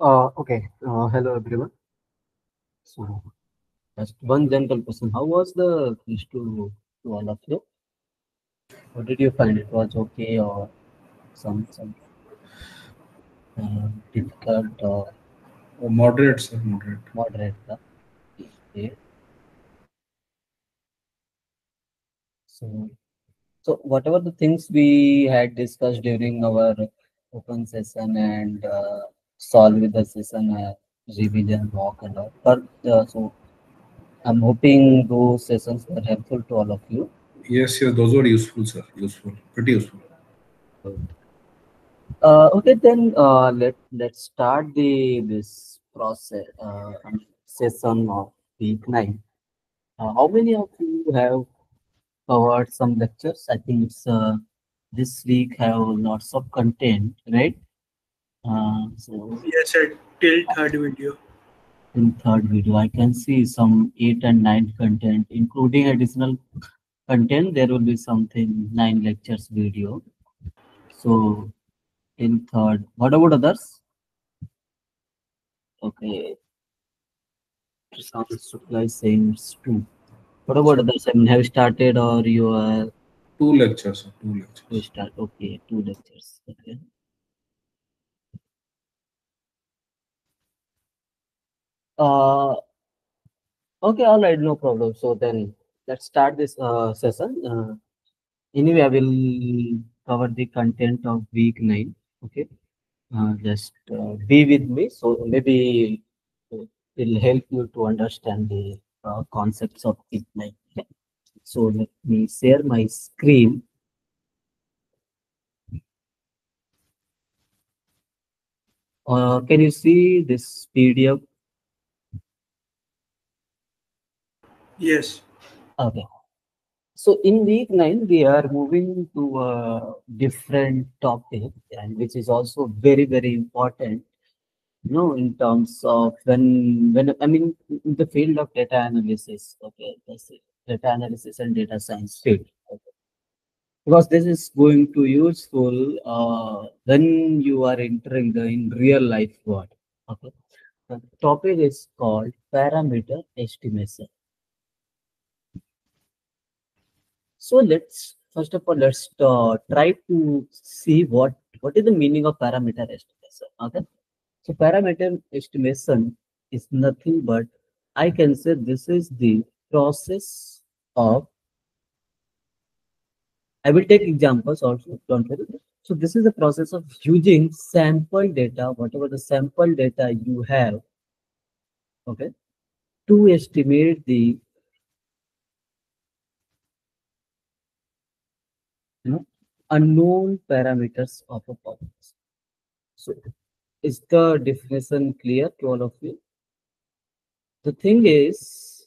Okay. Hello, everyone. So, just one general question. How was the quiz to all of you? What did you find? It was okay or some difficult or Oh, moderate, sir, moderate. moderate? Okay. So, so whatever the things we had discussed during our open session and solve with the session revision walk and all. But so I'm hoping those sessions were helpful to all of you. Yes, yes, those were useful, sir. Useful, pretty useful. Okay, then let's start the this process session of week 9. How many of you have covered some lectures? I think it's this week have lots of content, right? So Yes, sir. Till third video. in third video, I can see some 8 and 9 content, including additional content. There will be something 9 lectures video. So in third, what about others? Okay, some supply saying it's two. What about others? I mean, have you started or you are Two lectures, sir. Two to lectures. start? Okay, 2 lectures. Okay. Uh, okay, all right, no problem. So then let's start this session. Anyway, I will cover the content of week 9. Okay. Just be with me. So maybe it will help you to understand the concepts of week 9. Okay. So let me share my screen. Can you see this PDF? Yes. Okay. So in week 9, we are moving to a different topic, and which is also very, very important, in terms of when I mean in the field of data analysis. Okay, that's it. Data analysis and data science field. Okay. Because this is going to useful when you are entering the in real life world. Okay. The topic is called parameter estimation. So let's first of all let's try to see what is the meaning of parameter estimation. Okay, so parameter estimation is nothing but I can say this is the process of. I will take examples also. Don't worry. So this is the process of using sample data, whatever the sample data you have, okay, to estimate the you know unknown parameters of a population. So is the definition clear to all of you? The thing is,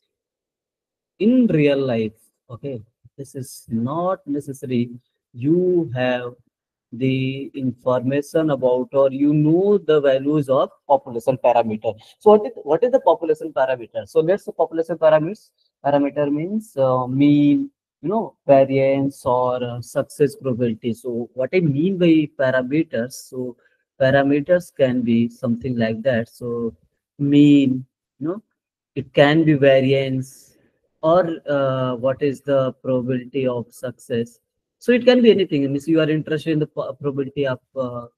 in real life, okay, this is not necessary. You have the information about or the values of population parameter. So what is the population parameter? So let's say population parameter means mean, variance or success probability. So what I mean by parameters, so parameters can be something like that. So mean, you know it can be variance or what is the probability of success. So it can be anything. Means you are interested in the probability of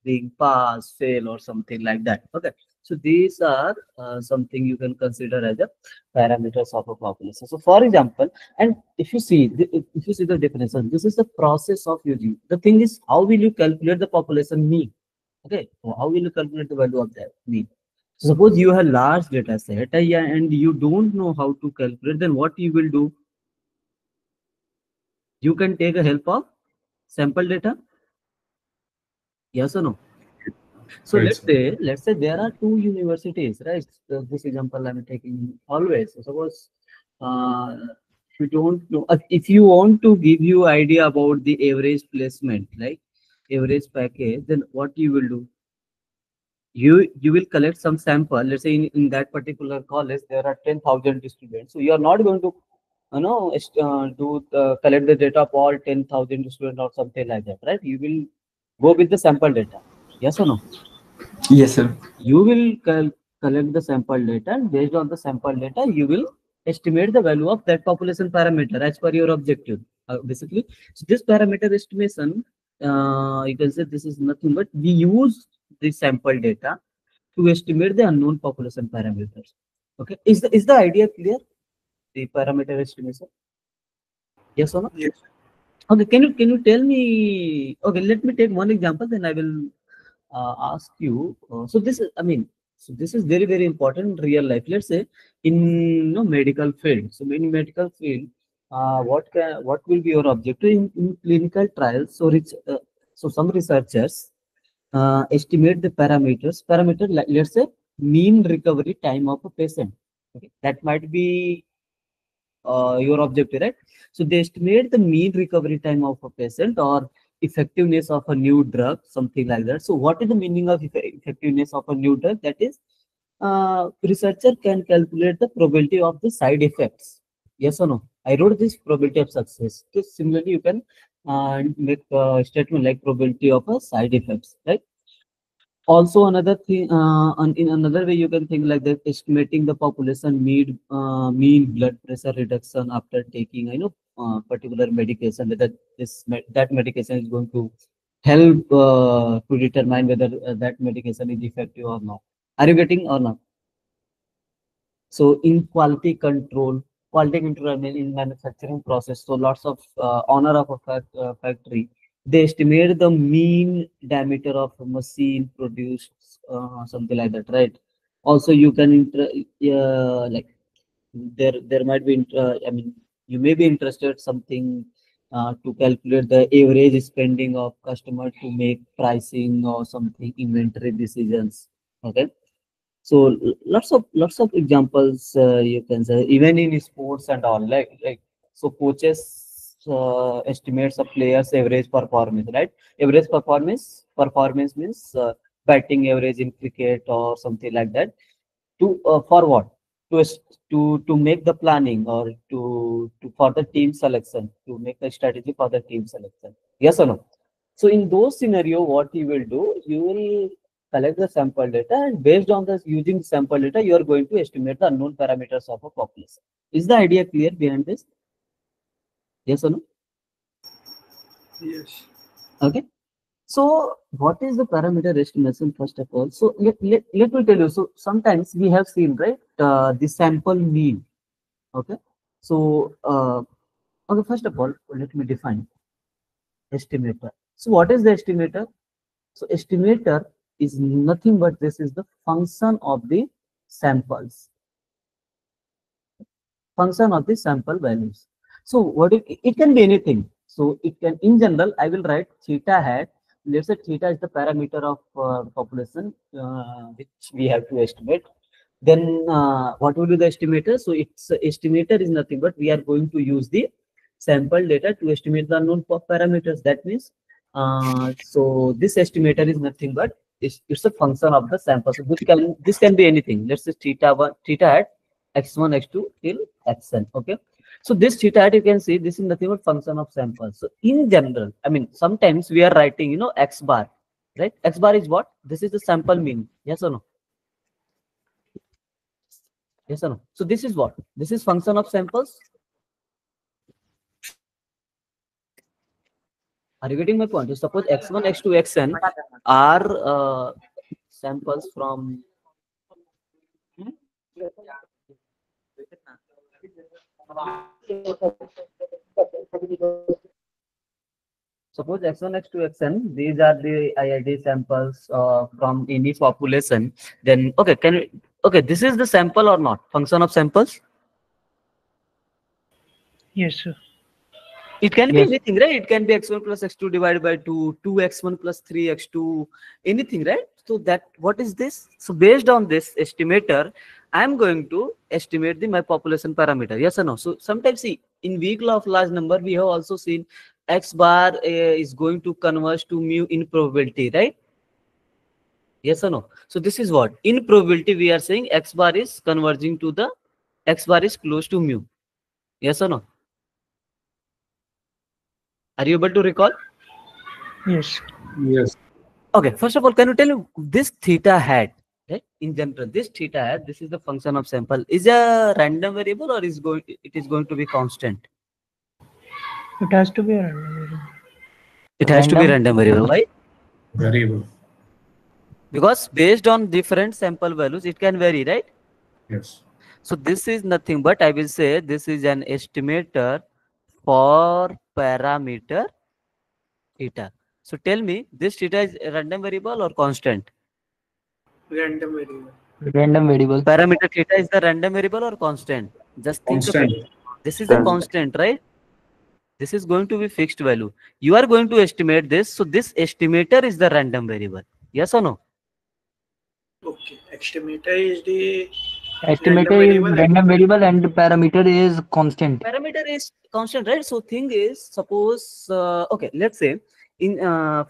being pass, fail, or something like that. Okay. So these are something you can consider as a parameters of a population. So for example, and if you see the definition, this is the process of using. The thing is, how will you calculate the population mean? Okay. So how will you calculate the value of that mean? So suppose you have large data set yeah, and you don't know how to calculate, then what you will do? You can take a help of sample data, yes or no? So Right, let's sir. say let's say there are two universities, right? So this example I'm taking always. So suppose uh, if you don't know, if you want to give you idea about the average placement, like average package, then what you will do? You will collect some sample. Let's say in that particular college there are 10,000 students. So you are not going to collect the data of all 10,000 students or something like that, right? You will go with the sample data. Yes or no? Yes, sir. You will collect the sample data, and based on the sample data, you will estimate the value of that population parameter as per your objective. Basically, so this parameter estimation, you can say this is nothing but we use the sample data to estimate the unknown population parameters. Okay, is the idea clear? The parameter estimation, yes or no? Yes. Okay, can you tell me? Okay, let me take one example, then I will ask you. So this is, I mean, so this is very very important in real life. Let's say in medical field. So in medical field, what will be your objective in clinical trials? So so some researchers estimate the parameters. Parameter, like, let's say mean recovery time of a patient. Okay, that might be your objective, right? So they estimate the mean recovery time of a patient or effectiveness of a new drug, something like that. So what is the meaning of effectiveness of a new drug? That is, researcher can calculate the probability of the side effects. Yes or no? I wrote this probability of success. So similarly, you can make a statement like probability of a side effects, right? Also another thing, in another way you can think like that, estimating the population mean blood pressure reduction after taking particular medication, whether that medication is going to help to determine whether that medication is effective or not. Are you getting or not? So in quality control, I mean in manufacturing process, so lots of owner of a factory, they estimate the mean diameter of a machine produced, something like that, right? Also, you can like there might be I mean you may be interested something to calculate the average spending of customer to make pricing or something inventory decisions. Okay, so lots of examples, you can say even in sports and all, like so coaches estimates a player's average performance, right? Average performance means batting average in cricket or something like that, to for what, to make the planning or to for the team selection, to make the strategy for the team selection. Yes or no? So in those scenario, what you will do, you will collect the sample data, and based on this using sample data, you are going to estimate the unknown parameters of a population. Is the idea clear behind this? Yes or no? Yes. Okay. So what is the parameter estimation first of all? So let me tell you. So sometimes we have seen, right, the sample mean. Okay. So okay, first of all, let me define estimator. So what is the estimator? So estimator is nothing but this is the function of the samples, function of the sample values. So it can be anything. So it can, in general, I will write theta hat. Let's say theta is the parameter of population which we have to estimate. Then what will be the estimator? So its estimator is nothing but we are going to use the sample data to estimate the unknown parameters. That means, so this estimator is nothing but it's a function of the sample. So this can be anything. Let's say theta one, theta at x1 x2 till xn. Okay, so this theta at, you can see this is nothing but function of sample. So in general, I mean sometimes we are writing x bar, right? X bar is what? This is the sample mean. Yes or no? Yes or no? So this is what? This is function of samples. Are you getting my point? So suppose x1, x2, xn are samples from. Suppose x1, x2, xn, these are the IID samples from any population. Then okay, okay, this is the sample or not? Function of samples. Yes, sir. It can be Yes. anything, right? It can be x1 plus x2 divided by 2, 2x1 plus 3x2, anything, right? So that, what is this? So based on this estimator, I'm going to estimate my population parameter. Yes or no? So sometimes see, in weak law of large number, we have also seen x bar is going to converge to mu in probability, right? Yes or no? So this is what? In probability, we are saying x bar is converging to the, x bar is close to mu. Yes or no? Are you able to recall? Yes. Yes. Okay, first of all, can you tell me this theta hat, right? In general, this theta hat, this is the function of sample, is a random variable or it is going to be constant? It has to be a random variable. It has to be Random. random variable. Why? Variable. Because based on different sample values, it can vary, right? Yes. So this is nothing but I will say this is an estimator for parameter theta. So tell me, this theta is a random variable or constant? Random variable. Random variable. Parameter theta is the random variable or constant? Just think of it. Constant. This is a constant, right? This is going to be fixed value. You are going to estimate this. So this estimator is the random variable. Yes or no? Okay. Estimator is the random Estimator is variable. random variable and parameter is constant. Parameter is constant, right? So thing is, suppose, okay, let's say in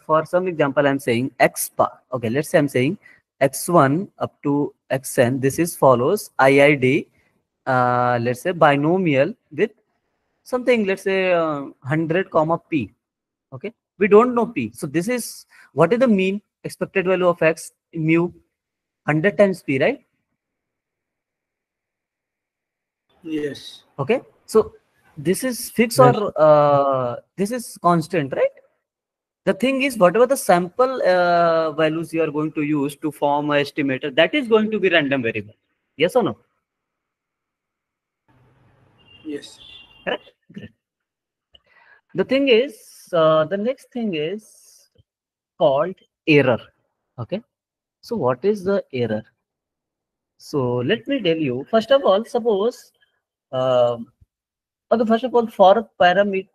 for some example, I'm saying x bar. Okay, let's say I'm saying x1 up to xn. This is follows IID. Let's say binomial with something. Let's say 100 comma p. Okay, we don't know p. So this is what is the mean expected value of x mu 100 times p, right? Yes. Okay, so this is fixed Yes. or this is constant, right? The thing is, whatever the sample values you are going to use to form a estimator, that is going to be random variable. Yes or no? Yes. Correct? Great. The thing is, the next thing is called error. Okay. So what is the error? So let me tell you. First of all, suppose, okay, first of all, for a parameter,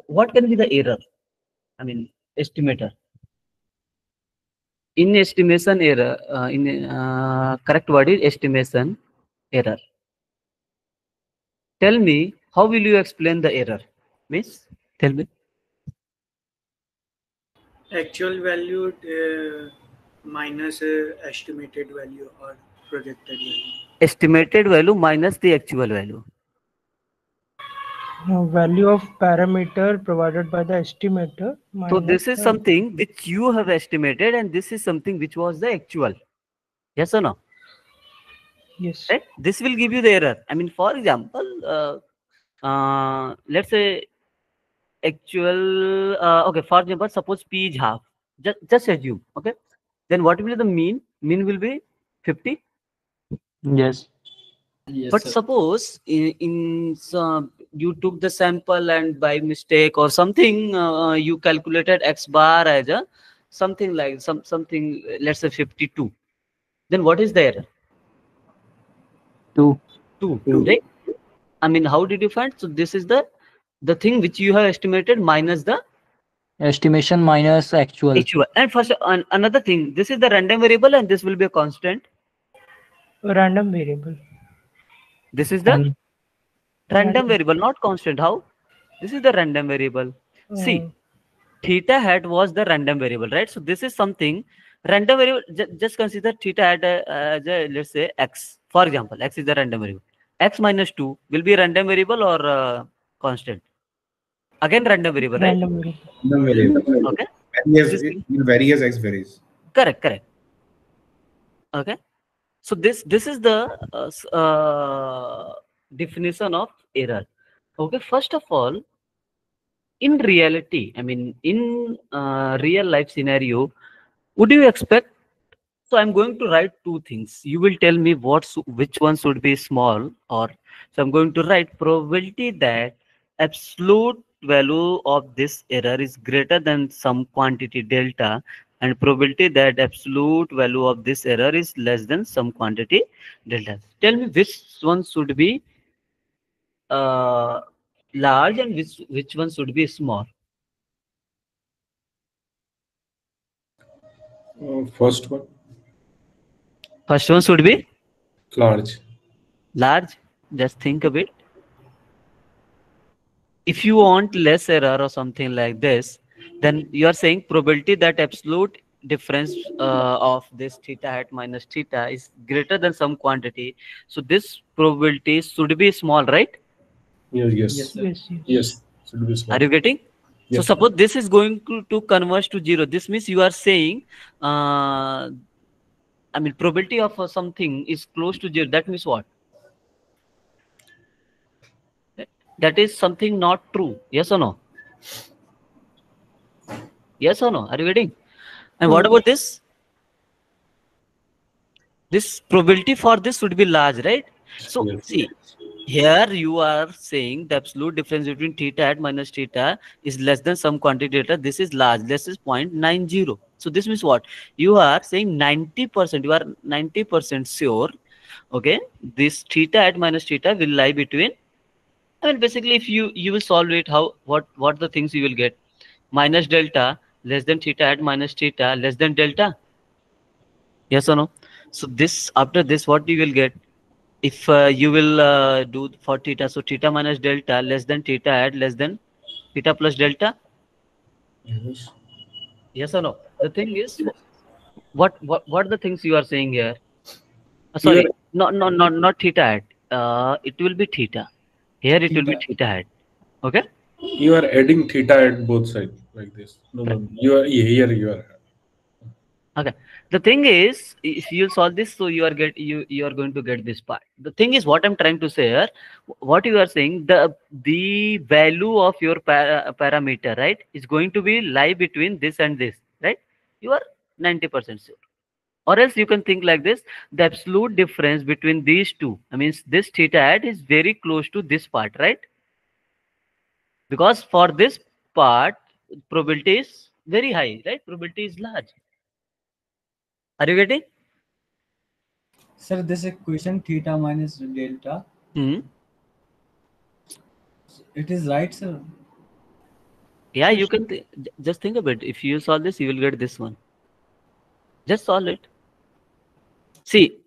what can be the error? I mean, estimator. In estimation error, in correct word is estimation error. Tell me, how will you explain the error? Miss, tell me. Actual value minus estimated value or projected value. Estimated value minus the actual value. Value of parameter provided by the estimator So minus this is the something which you have estimated, and this is something which was the actual. Yes or no? yes. Right? This will give you the error. I mean, for example, let's say actual. Okay, for example, suppose p is half. Just assume. Okay. Then what will be the mean? Mean will be 50. Yes. But suppose in some, you took the sample and by mistake or something you calculated x bar as a something like something, let's say 52. Then what is the error? 2. 2, Two. right? I mean, how did you find? So this is the thing which you have estimated minus the Estimation minus actual. actual. And first another thing, this is the random variable and this will be a constant. A random variable. This is the And random Random. variable, not constant. How? This is the random variable. Uh, See, theta hat was the random variable, right? So this is something random variable. Just consider theta hat as a, let's say x. For example, x is the random variable. X minus 2 will be random variable or constant. Again, random variable, right? random variable. Random variable. Okay. Vary as, This it thing, will vary as x varies. correct, correct. Okay. So this is the definition of error. Okay. First of all, in reality, I mean, in real life scenario, would you expect? So I'm going to write two things. You will tell me which one should be small, or so I'm going to write probability that absolute value of this error is greater than some quantity delta, and probability that absolute value of this error is less than some quantity delta. Tell me which one should be uh, large and which one should be small. First one, First one should be large. large. Just think a bit. If you want less error or something like this, then you are saying probability that absolute difference of this theta hat minus theta is greater than some quantity. So this probability should be small, right? Yes, yes. Yes, yes. Yes. Should be Are small. you getting? Yes, So suppose this is going to converge to 0. This means you are saying, I mean, probability of something is close to 0. That means what? That is something not true. Yes or no? Yes or no? Are you getting? And what about this? This probability for this would be large, right? So yes. see, here you are saying the absolute difference between theta at minus theta is less than some quantity theta. This is large. This is 0.90. So this means what? You are saying 90%. You are 90% sure. Okay, this theta at minus theta will lie between. I mean, basically, if you will solve it, how what the things you will get? Minus delta less than theta at minus theta less than delta. Yes or no? So this after this, what you will get? If you will do for theta, so theta minus delta less than theta at less than theta plus delta. Yes. Yes or no? The thing is, what the things you are saying here? You are Sorry, not theta at. It will be theta. Here it will be theta. theta at. Okay. You are adding theta at both sides like this. No, no. You are here. You are. Okay. The thing is, if you solve this, so you are going to get this part. The thing is, what I'm trying to say here, what you are saying, the value of your parameter, right, is going to be lie between this and this, right? You are 90% sure. Or else you can think like this: the absolute difference between these two, I mean, this theta hat is very close to this part, right? Because for this part, probability is very high, right? Probability is large. Are you getting? Sir, this equation theta minus delta, Hmm. it is right, sir. Yeah, you can just think of it. If you solve this, you will get this one. Just solve it. See,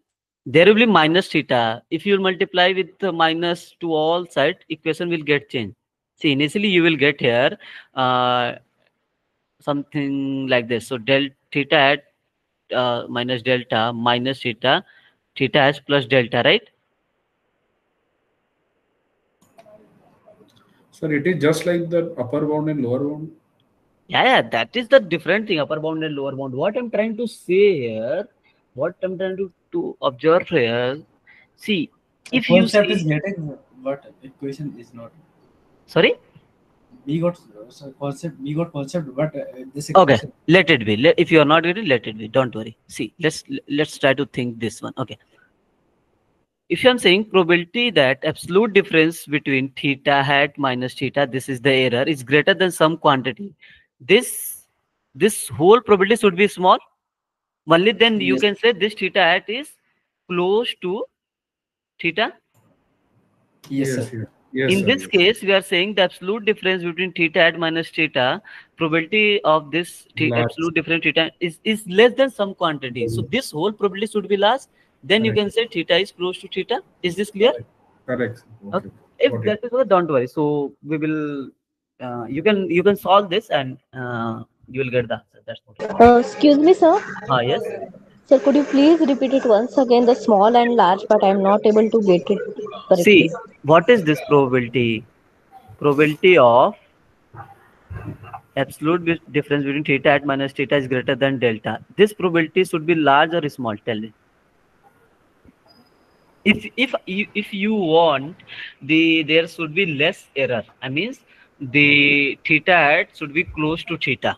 there will be minus theta. If you multiply with the minus to all sides, equation will get changed. See, initially you will get here uh, something like this. So del theta at minus delta minus theta, theta as plus delta, right? Sir, it is just like the upper bound and lower bound. Yeah, that is the different thing, upper bound and lower bound. What I'm trying to say here, what I'm trying to observe here, see, if you Concept is see, getting, but equation is not. sorry, We got concept. We got concept, but this okay, equation. let it be. If you are not getting, let it be. Don't worry. See, let's try to think this one. Okay, if I'm saying probability that absolute difference between theta hat minus theta, this is the error, is greater than some quantity. This whole probability should be small. Only then you Yes. can say this theta hat is close to theta. Yes, Yes, sir. yes, yes, In sir. this Yes. case, we are saying the absolute difference between theta at minus theta, probability of this Large. absolute difference theta is less than some quantity. So this whole probability should be large. Then you Correct. can say theta is close to theta. Is this clear? Correct. Correct. Okay. Okay. If Got it. that is what, don't worry. So we will. You can solve this and you will get the answer. That's what. Excuse me, sir. Ah, yes. Sir, could you please repeat it once again, the small and large, but I'm not able to get it correctly. See, what is this probability? Probability of absolute difference between theta at minus theta is greater than delta. This probability should be large or small? Tell me. If you want, there should be less error. I means the theta at should be close to theta.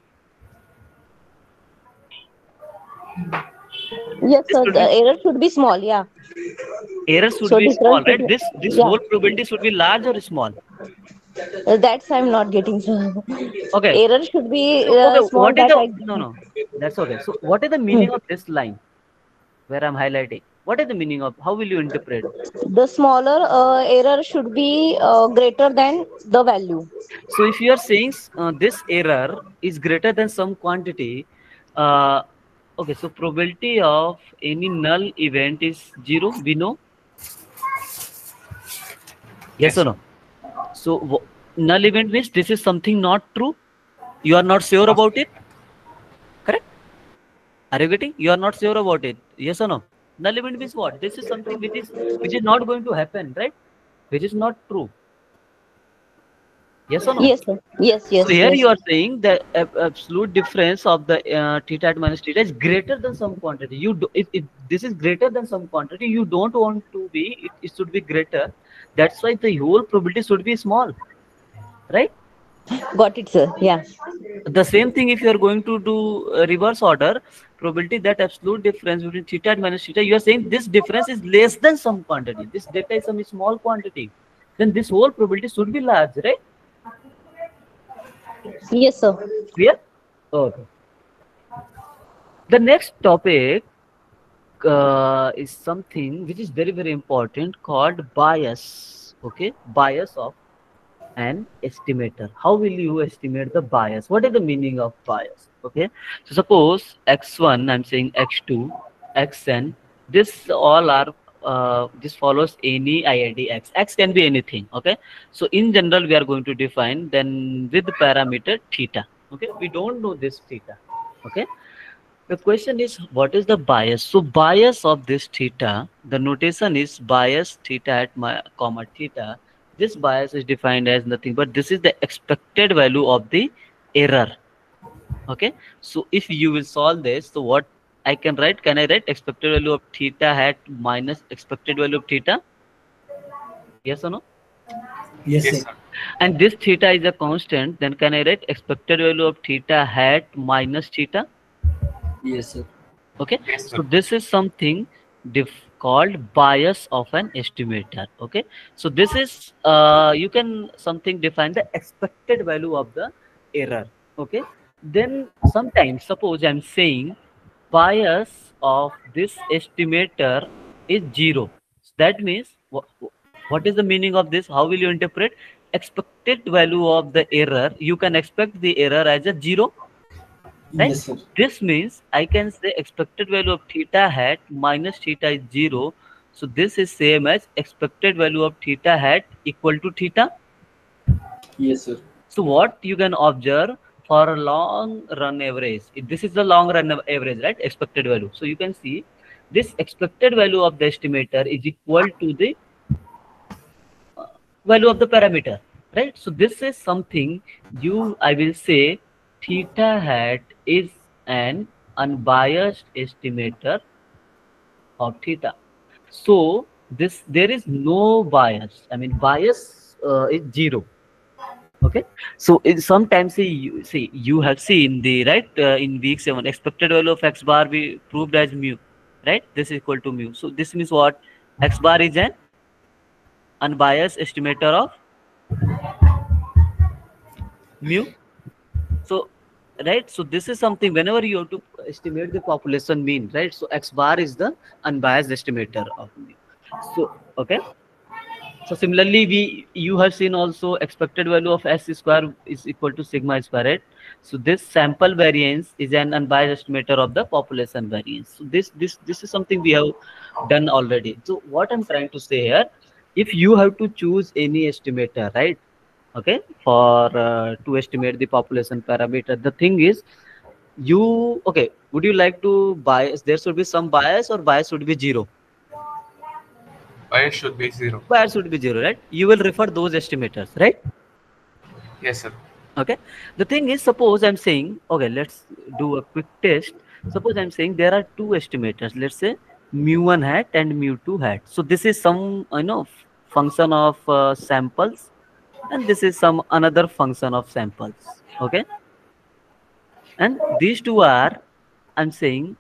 Yes, This sir. should The be error should be small. Yeah. error should So be small, difference right? between This yeah. whole probability should be large or small. That's I'm not getting, sir. Okay. Error should be So okay, small. what is That the I. no? That's okay. So what is the Hmm. meaning of this line where I'm highlighting? What is the meaning of? How will you interpret? The smaller error should be greater than the value. So if you are saying this error is greater than some quantity, uh, okay, so probability of any null event is 0. We know, yes or Yes. no? So null event means this is something not true. You are not sure Of- about it, correct? Are you getting? You are not sure about it, yes or no? Null event means what? This is something which is not going to happen, right? Which is not true. Yes or no? Yes, sir. Yes, So yes, here yes. you are saying the absolute difference of the theta at minus theta is greater than some quantity. If this is greater than some quantity, you don't want to be. It should be greater. That's why the whole probability should be small, right? Got it, sir. Yeah. The same thing if you are going to do reverse order probability, that absolute difference between theta and minus theta, you are saying this difference is less than some quantity. This data is some small quantity. Then this whole probability should be large, right? Yes, sir. Clear? Okay. The next topic is something which is very very important called bias. Okay, bias of an estimator. How will you estimate the bias? What is the meaning of bias? Okay, so suppose x1, I'm saying x2, xn, this all are this follows any IID x. X can be anything. Okay, so in general we are going to define then with parameter theta. Okay, we don't know this theta. Okay, the question is, what is the bias? So bias of this theta, the notation is bias theta at my comma theta. This bias is defined as nothing but this is the expected value of the error. Okay. So if you will solve this, so what I can write? Can I write expected value of theta hat minus expected value of theta? Yes or no? Yes, Yes, sir. sir. And this theta is a constant, then can I write expected value of theta hat minus theta? Yes, sir. Okay, Yes, so sir. this is something called bias of an estimator. Okay, so this is you can something define the expected value of the error. Okay, then sometimes suppose I'm saying bias of this estimator is 0. That means what is the meaning of this? How will you interpret expected value of the error? You can expect the error as a 0, right? Yes, sir. This means I can say expected value of theta hat minus theta is 0. So this is same as expected value of theta hat equal to theta. Yes, sir. So what you can observe for a long run average, this is the long run average, right? Expected value. So you can see this expected value of the estimator is equal to the value of the parameter, right? So this is something I will say theta hat is an unbiased estimator of theta. So this there is no bias. I mean bias is 0. Okay. So sometimes see you have seen the right in week 7 expected value of x bar we proved as mu, right? This is equal to mu. So this means what? X bar is an unbiased estimator of mu. So, right. So this is something whenever you have to estimate the population mean, right? So X bar is the unbiased estimator of mean. So, okay. So similarly, you have seen also expected value of S square is equal to sigma square, right? So this sample variance is an unbiased estimator of the population variance. So this is something we have done already. So what I'm trying to say here, if you have to choose any estimator, right? Okay, for to estimate the population parameter, the thing is you okay. Would you like to bias? There should be some bias or bias should be 0. Bias should be 0. Bias should be 0, right? You will refer those estimators, right? Yes, sir. Okay. The thing is, suppose I'm saying, okay, let's do a quick test. Suppose I'm saying there are two estimators. Let's say mu1 hat and mu2 hat. So this is some function of samples, and this is some another function of samples. Okay, and these two are, I'm saying,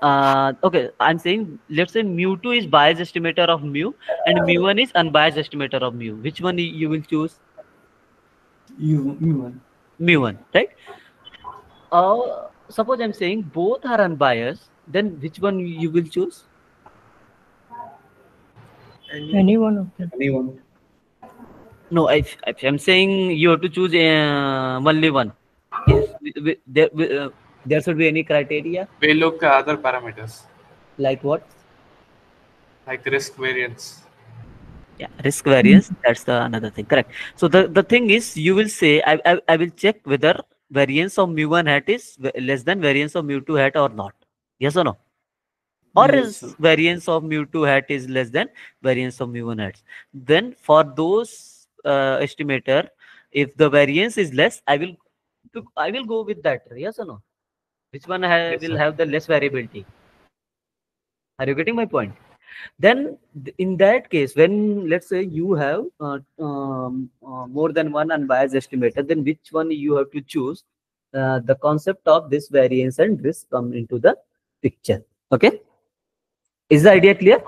okay, I'm saying let's say mu2 is biased estimator of mu and mu1 is unbiased estimator of mu. Which one you will choose? You one. Mu1, right? Suppose I'm saying both are unbiased, then which one you will choose? Any Any one of them. Anyone. No, if I'm saying you have to choose only one. Is there should be any criteria We look at other parameters like what? like risk variance. Yeah, risk variance. That's the another thing. Correct. So the thing is, you will say I will check whether variance of mu1 hat is less than variance of mu2 hat or not. Yes or no? Or Yes, is sir. variance of mu2 hat is less than variance of mu1 hats. Then for those estimator, If the variance is less, I will go with that. Yes or no? Which one Yes, will sir. have the less variability? Are you getting my point? Then in that case, when let's say you have more than one unbiased estimator, then which one you have to choose? The concept of this variance and risk come into the picture. Okay, is the idea clear?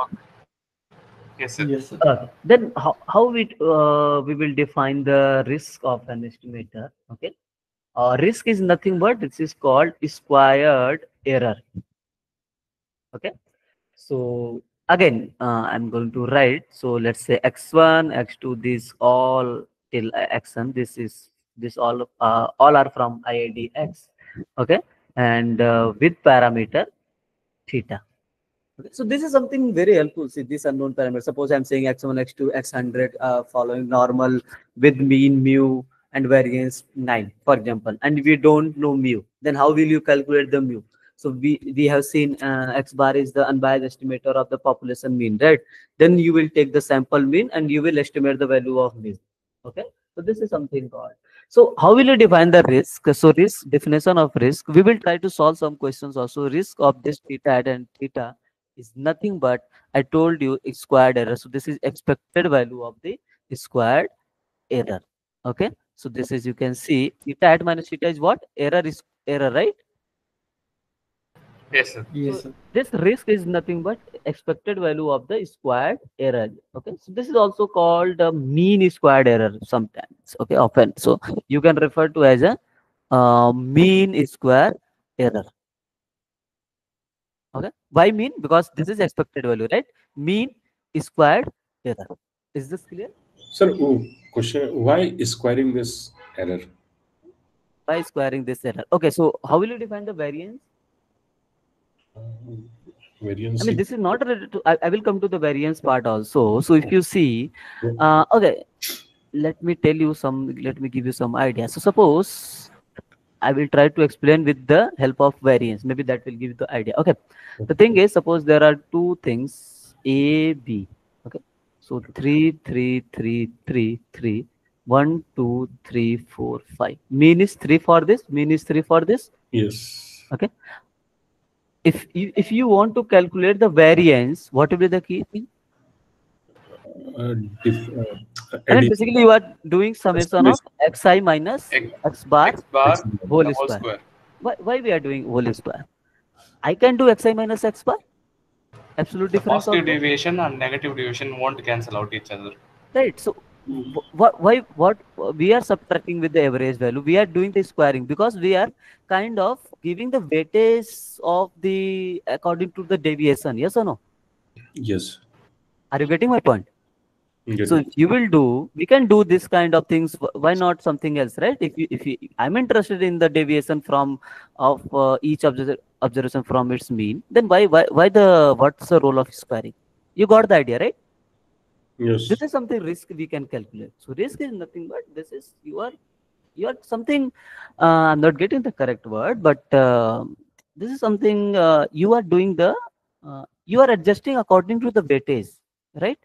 Yes, sir. Yes, sir. Then how we will define the risk of an estimator? Okay, risk is nothing but this is called squared error. Okay, so again, I'm going to write. So let's say x1, x2, this all till xn. This all are from IID x. Okay, and with parameter theta. Okay, so this is something very helpful. See this unknown parameter. Suppose I'm saying x1, x2, x100 following normal with mean mu and variance 9, for example, and we don't know mu. Then how will you calculate the mu? So we have seen x bar is the unbiased estimator of the population mean, right? Then you will take the sample mean and you will estimate the value of mean. Okay, so this is something called. So how will you define the risk? So risk definition of risk. We will try to solve some questions also. Risk of this theta and theta is nothing but I told you it's squared error. So this is expected value of the squared error. Okay. So this is you can see theta at minus theta is what? Error is error, right? Yes, sir. Yes, So sir. this risk is nothing but expected value of the squared error. Okay. So this is also called mean squared error sometimes. Okay. Often. So you can refer to as a mean square error. Okay. Why mean? Because this is expected value, right? Mean squared error. Is this clear? Sir, question: why is squaring this error? By squaring this error. Okay. So how will you define the variance? I Variance. mean, this is not related to, I will come to the variance part also. So if you see, okay, let me give you some idea. So suppose I will try to explain with the help of variance. Maybe that will give you the idea. Okay. The thing is, suppose there are two things, A, B. Okay. So 3, 3, 3, 3, 3, 1, 2, 3, 4, 5. Mean is 3 for this. Mean is 3 for this. Yes. Okay. If you want to calculate the variance, what will be the key thing? Uh, dif- I mean, addition. basically, you are doing summation of Summation. xi minus X, x bar X bar, whole the whole square. square. Why we are doing whole square? I can do xi minus x bar, absolute The difference positive also, deviation and negative deviation won't cancel out each other. right? So what we are subtracting with the average value? We are doing the squaring because we are kind of giving the weightage of the according to the deviation. Yes or no? Yes. Are you getting my point? Get So it. if you will do, we can do this kind of things. Why not something else, right? I'm interested in the deviation from of each observation from its mean, then why the what's the role of squaring? You got the idea, right? This Yes. is something risk we can calculate. So risk is nothing but this is you are something. I'm not getting the correct word, but this is something you are doing the you are adjusting according to the weightage, right?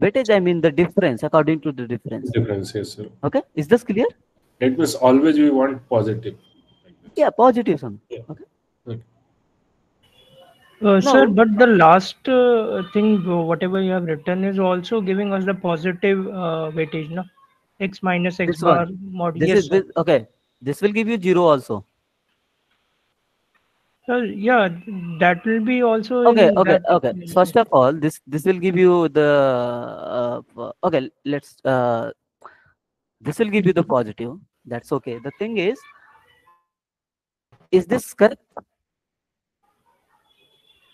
Weightage, I mean the difference according to the difference. Difference. Yes, sir. Okay, is this clear? It means always we want positive. Like this. Yeah, positive sum. Yeah. Okay. Okay. Sir, Now but the last thing, whatever you have written, is also giving us the positive weightage, no? X minus X this bar one, mod. this Yes, is sir. this. Okay, this will give you zero also. Yeah, that will be also Okay, in okay, that. okay. First of all, this will give you the okay. Let's this will give you the positive. That's okay. The thing is this correct?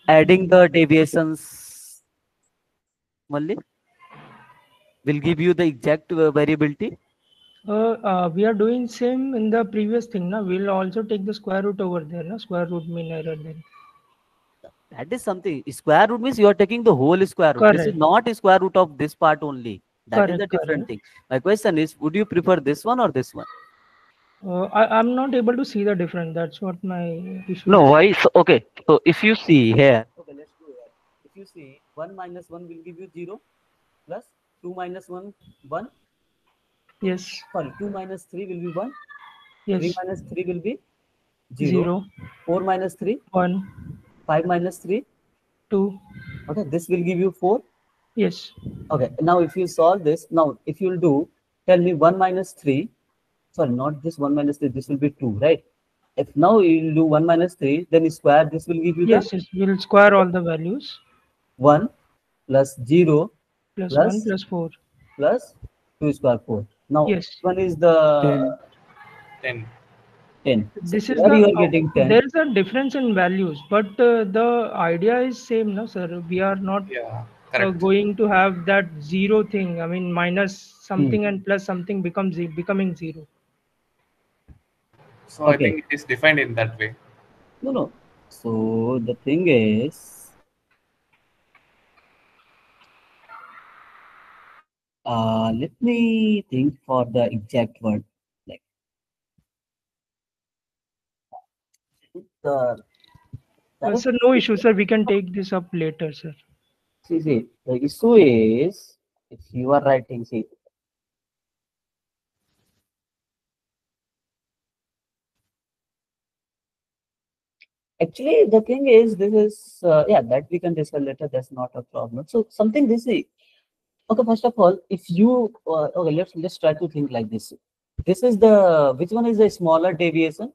Adding the deviations only will give you the exact variability. We are doing same in the previous thing, na? We'll also take the square root over there, na? Square root mean error then. That is something. Square root means you are taking the whole square root. This is Correct, not a square root of this part only. That is a correct, different correct. thing. My question is, would you prefer this one or this one? I'm not able to see the difference. That's what my issue No, is. why? So, okay. So if you see here, okay, let's do here. If you see 1 minus 1 will give you 0 plus 2 minus 1, 1 Yes. Sorry, 2 minus 3 will be 1. 3 Yes. minus 3 will be 0. 0, 4 minus 3, 1, 5 minus 3. 2. Okay, this will give you 4. Yes. Okay, now if you solve this, now if you'll do, tell me 1 minus 3, sorry, not this 1 minus 3, this will be 2, right? If now you'll do 1 minus 3, then square, this will give you the Yes. Yes. We'll square all the values. 1 plus 0 Plus 1 plus plus 4. plus 2 square 4. Now, Yes. one is the 10. 10. 10. So This is here the you are getting 10. there is a difference in values, but the idea is same, no, sir. We are not Yeah, correct. going to have that zero thing. I mean, minus Hmm. something and plus something becomes becoming zero. So I Okay. think it is defined in that way. No, no. So the thing is, let me think for the exact word. Like the correct. Sir, no issue, sir. We can take this up later, sir. See, the issue is if you are writing, see, actually the thing is, this is yeah, that we can discuss later. That's not a problem. So something this is okay. First of all, if you okay, let's try to think like this. This is the which one is the smaller deviation?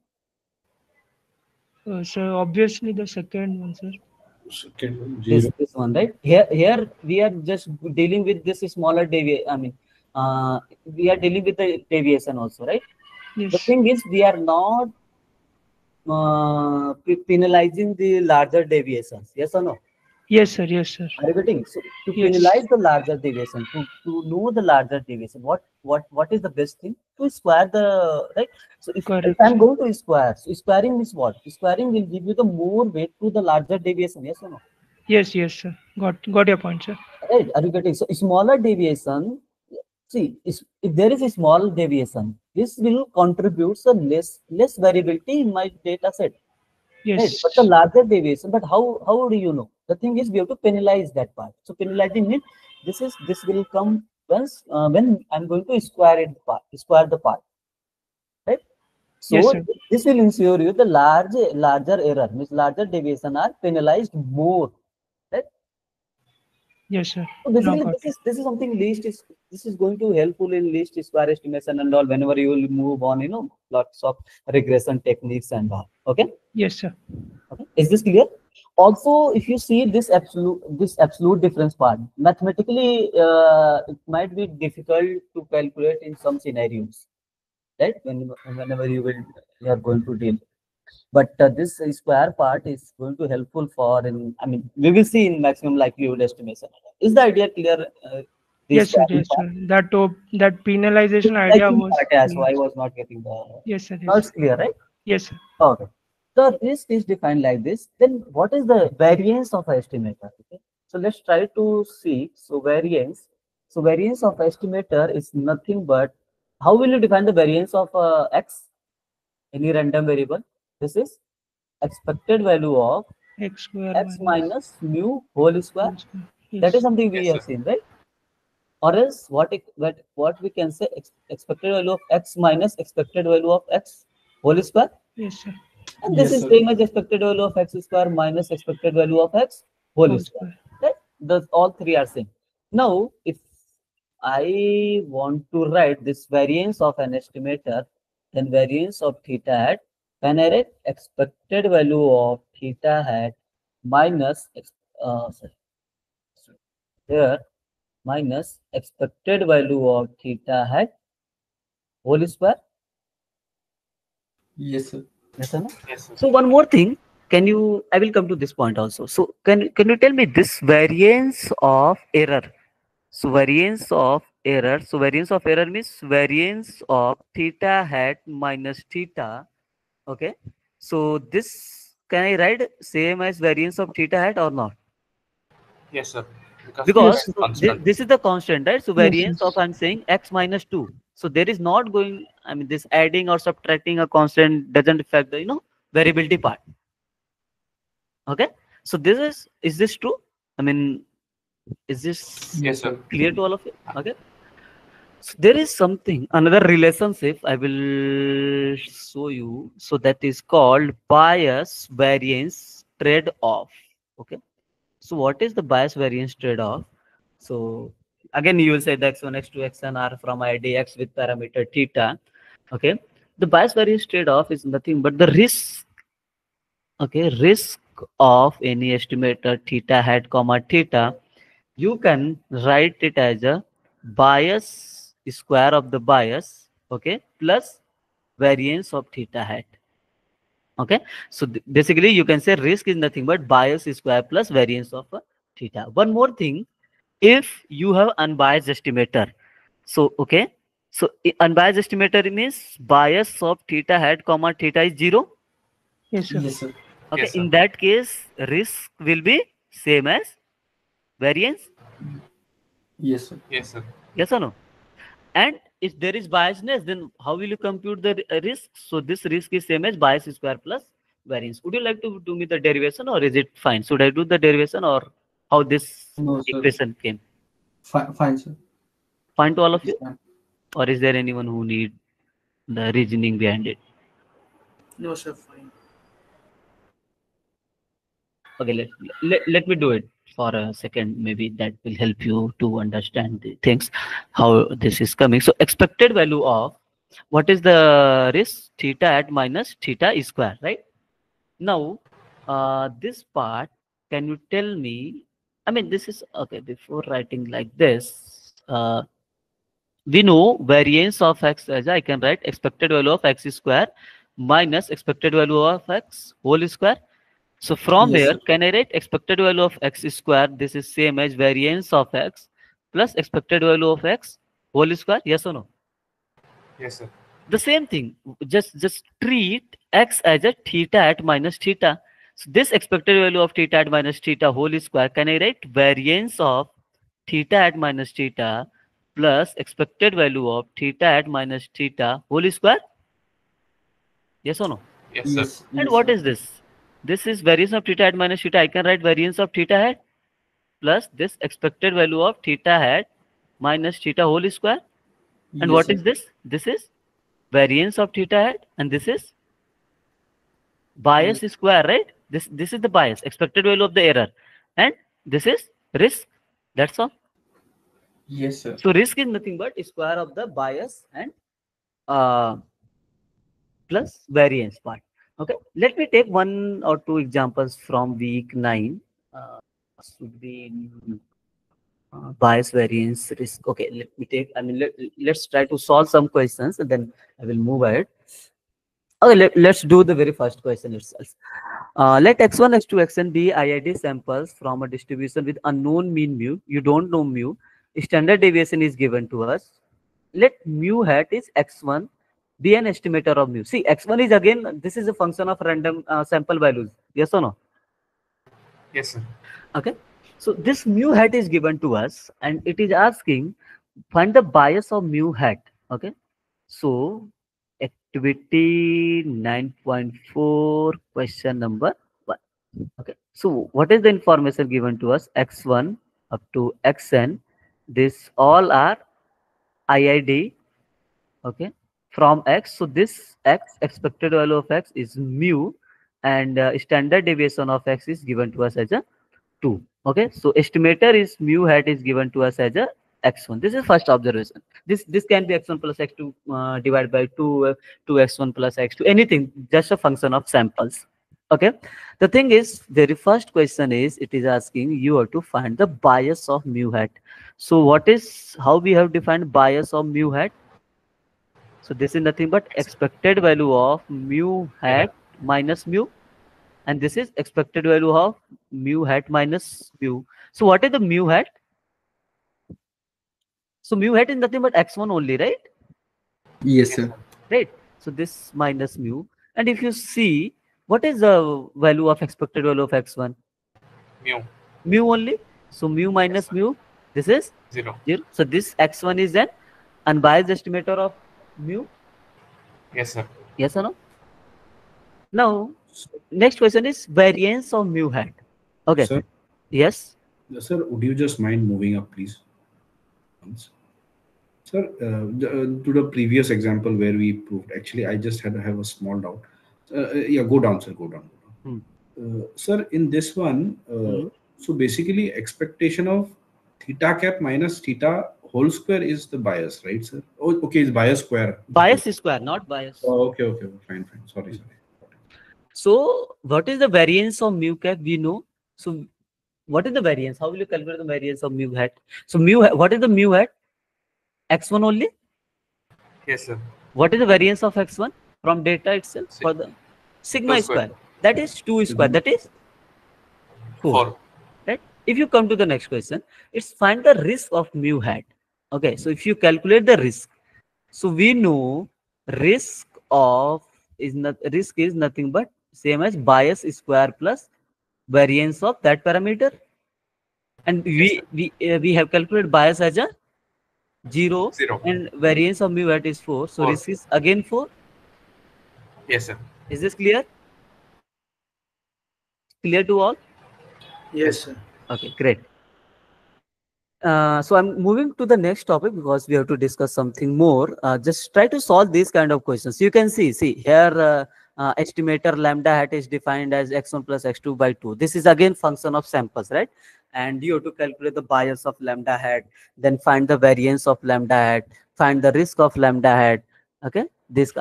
So obviously the second one, sir. Second one, This 0. this one, right? Here we are just dealing with this smaller deviation. I mean, we are dealing with the deviation also, right? The Yes. thing is, we are not penalizing the larger deviations. Yes or no? Yes, sir. Yes, sir. Are you getting? So to Yes. penalize the larger deviation, to know the larger deviation, what is the best thing? To square the right. So if Correct, I'm sir. going to square, so squaring means what? Squaring will give you the more weight to the larger deviation. Yes or no? Yes, yes, sir. Got your point, sir. Right? Are you getting? So smaller deviation. See, if there is a small deviation, this will contribute a less variability in my data set. Right, but the Yes. larger deviation, but how do you know? The thing is we have to penalize that part. So penalizing means this will come once when I'm going to square the part, right? Yes, So sir. this will ensure you the larger error means larger deviation are penalized more, right? Yes, sir. So Now basically got it. this is something least is this is going to helpful in least square estimation and all whenever you will move on, lots of regression techniques and all. Okay. Yes, sir. Okay. Is this clear? Also, if you see this absolute difference part, mathematically, it might be difficult to calculate in some scenarios, right? Whenever you are going to deal, but this square part is going to helpful for in. I mean, we will see in maximum likelihood estimation. Is the idea clear? The Yes, sir. squaring Yes, part, sir. That penalization idea liking was part, yeah. So clear. I was not getting the. Yes, sir. Now Yes. it's clear, right? Yes, sir. Okay. The risk is defined like this. Then what is the variance of estimator? Okay. So let's try to see. So variance of estimator is nothing but how will you define the variance of x? Any random variable. This is expected value of X square x minus minus mu whole square. whole square. That is Yes. something we Yes, have sir. seen, right? Or else what we can say expected value of x minus expected value of x whole square. Yes, sir. And this Yes, is sir. same as expected value of x square minus expected value of x whole Whole square. square. Right? All three are same. Now, if I want to write this variance of an estimator, then variance of theta hat, when I write expected value of theta hat minus, sorry, here minus expected value of theta hat whole square. Yes, sir. Yes or no? Yes, sir. So one more thing, can you? I will come to this point also. So can you tell me this variance of error? So variance of error. So variance of error means variance of theta hat minus theta. Okay. So this can I write same as variance of theta hat or not? Yes, sir. Because theta Yes, Because is sir. so constant. this is the constant, right? So Yes, variance of yes. I'm saying x minus 2. So there is not going, I mean, this adding or subtracting a constant doesn't affect the variability part. Okay. So is this true? I mean, is this Yes, Yes, sir. sir. clear to all of you? Okay. So there is something, another relationship I will show you. So that is called bias variance trade-off. Okay. So what is the bias variance trade-off? So again, you will say the x1, x2, xn are from idx with parameter theta. Okay. The bias variance trade-off is nothing but the risk. Okay, risk of any estimator theta hat comma theta. You can write it as a bias square of the bias. Okay, plus variance of theta hat. Okay, so basically you can say risk is nothing but bias square plus variance of theta. One more thing, if you have unbiased estimator, so okay, so unbiased estimator means bias of theta hat comma theta is 0. Yes, sir. Yes, sir. Okay, Yes, sir. in that case risk will be same as variance. Yes, sir. Yes, sir. Yes or no? And if there is biasness, then how will you compute the risk? So this risk is same as bias square plus variance. Would you like to do me the derivation, or is it fine? Should I do the derivation, or how this No, sir. equation came? Fine, sir. Fine to all of It's you? fine. Or is there anyone who need the reasoning behind it? No, sir, fine. Okay, let me do it for a second. Maybe that will help you to understand the things, how this is coming. So expected value of what is the risk? Theta at minus theta square, right? Now, this part, can you tell me? I mean, this is okay. Before writing like this, we know variance of x as I can write expected value of x square minus expected value of x whole square. So from Yes, here, sir. can I write expected value of x square? This is same as variance of x plus expected value of x whole square. Yes or no? Yes, sir. The same thing. Just treat x as a theta at minus theta. So this expected value of theta at minus theta whole square. Can I write variance of theta at minus theta plus expected value of theta at minus theta whole square? Yes or no? Yes, sir. Yes, And yes, what sir. is this? This is variance of theta at minus theta. I can write variance of theta hat plus this expected value of theta hat minus theta whole square. And Yes, what sir. is this? This is variance of theta hat, and this is bias Yes, square, right? This is the bias, expected value of the error, and this is risk. That's all. yes, sir. So risk is nothing but square of the bias and uh, plus variance part. Okay, let me take one or two examples from week 9. Should be bias variance risk. Okay, let me take. I mean, let's try to solve some questions, and then I will move ahead. Okay, let's do the very first question itself. Let x1, x2, xn be IID samples from a distribution with unknown mean mu. You don't know mu. Standard deviation is given to us. Let mu hat is x1 be an estimator of mu. See, x1 is again, this is a function of random sample values. Yes or no? Yes, sir. Okay. So this mu hat is given to us, and it is asking find the bias of mu hat. Okay. So activity 9.4 question number 1. Okay. So what is the information given to us? X1 up to Xn. This all are IID. Okay. From X. So this X expected value of X is mu, and standard deviation of X is given to us as a 2. Okay, so estimator is mu hat is given to us as a x1. This is first observation. This can be x1 plus x2 divided by 2, 2x1 plus x2, anything, just a function of samples. Okay, the thing is, very first question is, it is asking you have to find the bias of mu hat. So what is, how we have defined bias of mu hat? So this is nothing but expected value of mu Error. hat minus mu, and this is expected value of mu hat minus mu. So what is the mu hat? So mu hat is nothing but x1 only, right? Yes, Yes, sir. sir. Right. So this minus mu. And if you see, what is the value of expected value of x1? Mu. Mu only. So mu Yes, minus sir. mu, this is 0. 0. So this x1 is an unbiased estimator of mu. Yes, sir. Yes or no? Now, next question is variance of mu hat. Okay. Sir, Yes. sir, would you just mind moving up, please? Once. Sir, to the previous example where we proved, actually, I just had to have a small doubt. Yeah, go down, sir, go down. Hmm. Sir, in this one, Hmm. so basically, expectation of theta cap minus theta whole square is the bias, right, sir? Oh, okay, it's bias square. Bias square, not bias. Oh, okay, okay, fine, fine. Sorry, Hmm. sorry. So what is the variance of mu cap? We know. So what is the variance? How will you calculate the variance of mu hat? So what is the mu hat? X1 only. Yes, sir. What is the variance of X1 from data itself Si- for the 2 sigma square. square? That is 2 square. Sigma. That is 4. 4. Right? If you come to the next question, it's find the risk of mu hat. Okay, so if you calculate the risk, so we know risk is nothing but same as bias square plus variance of that parameter, and Yes, sir. we have calculated bias as a 0 0. and variance of mu hat is 4, so 4. risk is again 4. Yes, sir. Is this clear? Clear to all? Yes, sir. Okay, great. So I'm moving to the next topic because we have to discuss something more. Just try to solve these kind of questions. You can see here estimator lambda hat is defined as x1 plus x2 by 2. This is again function of samples, right? And you have to calculate the bias of lambda hat, then find the variance of lambda hat, find the risk of lambda hat. Okay,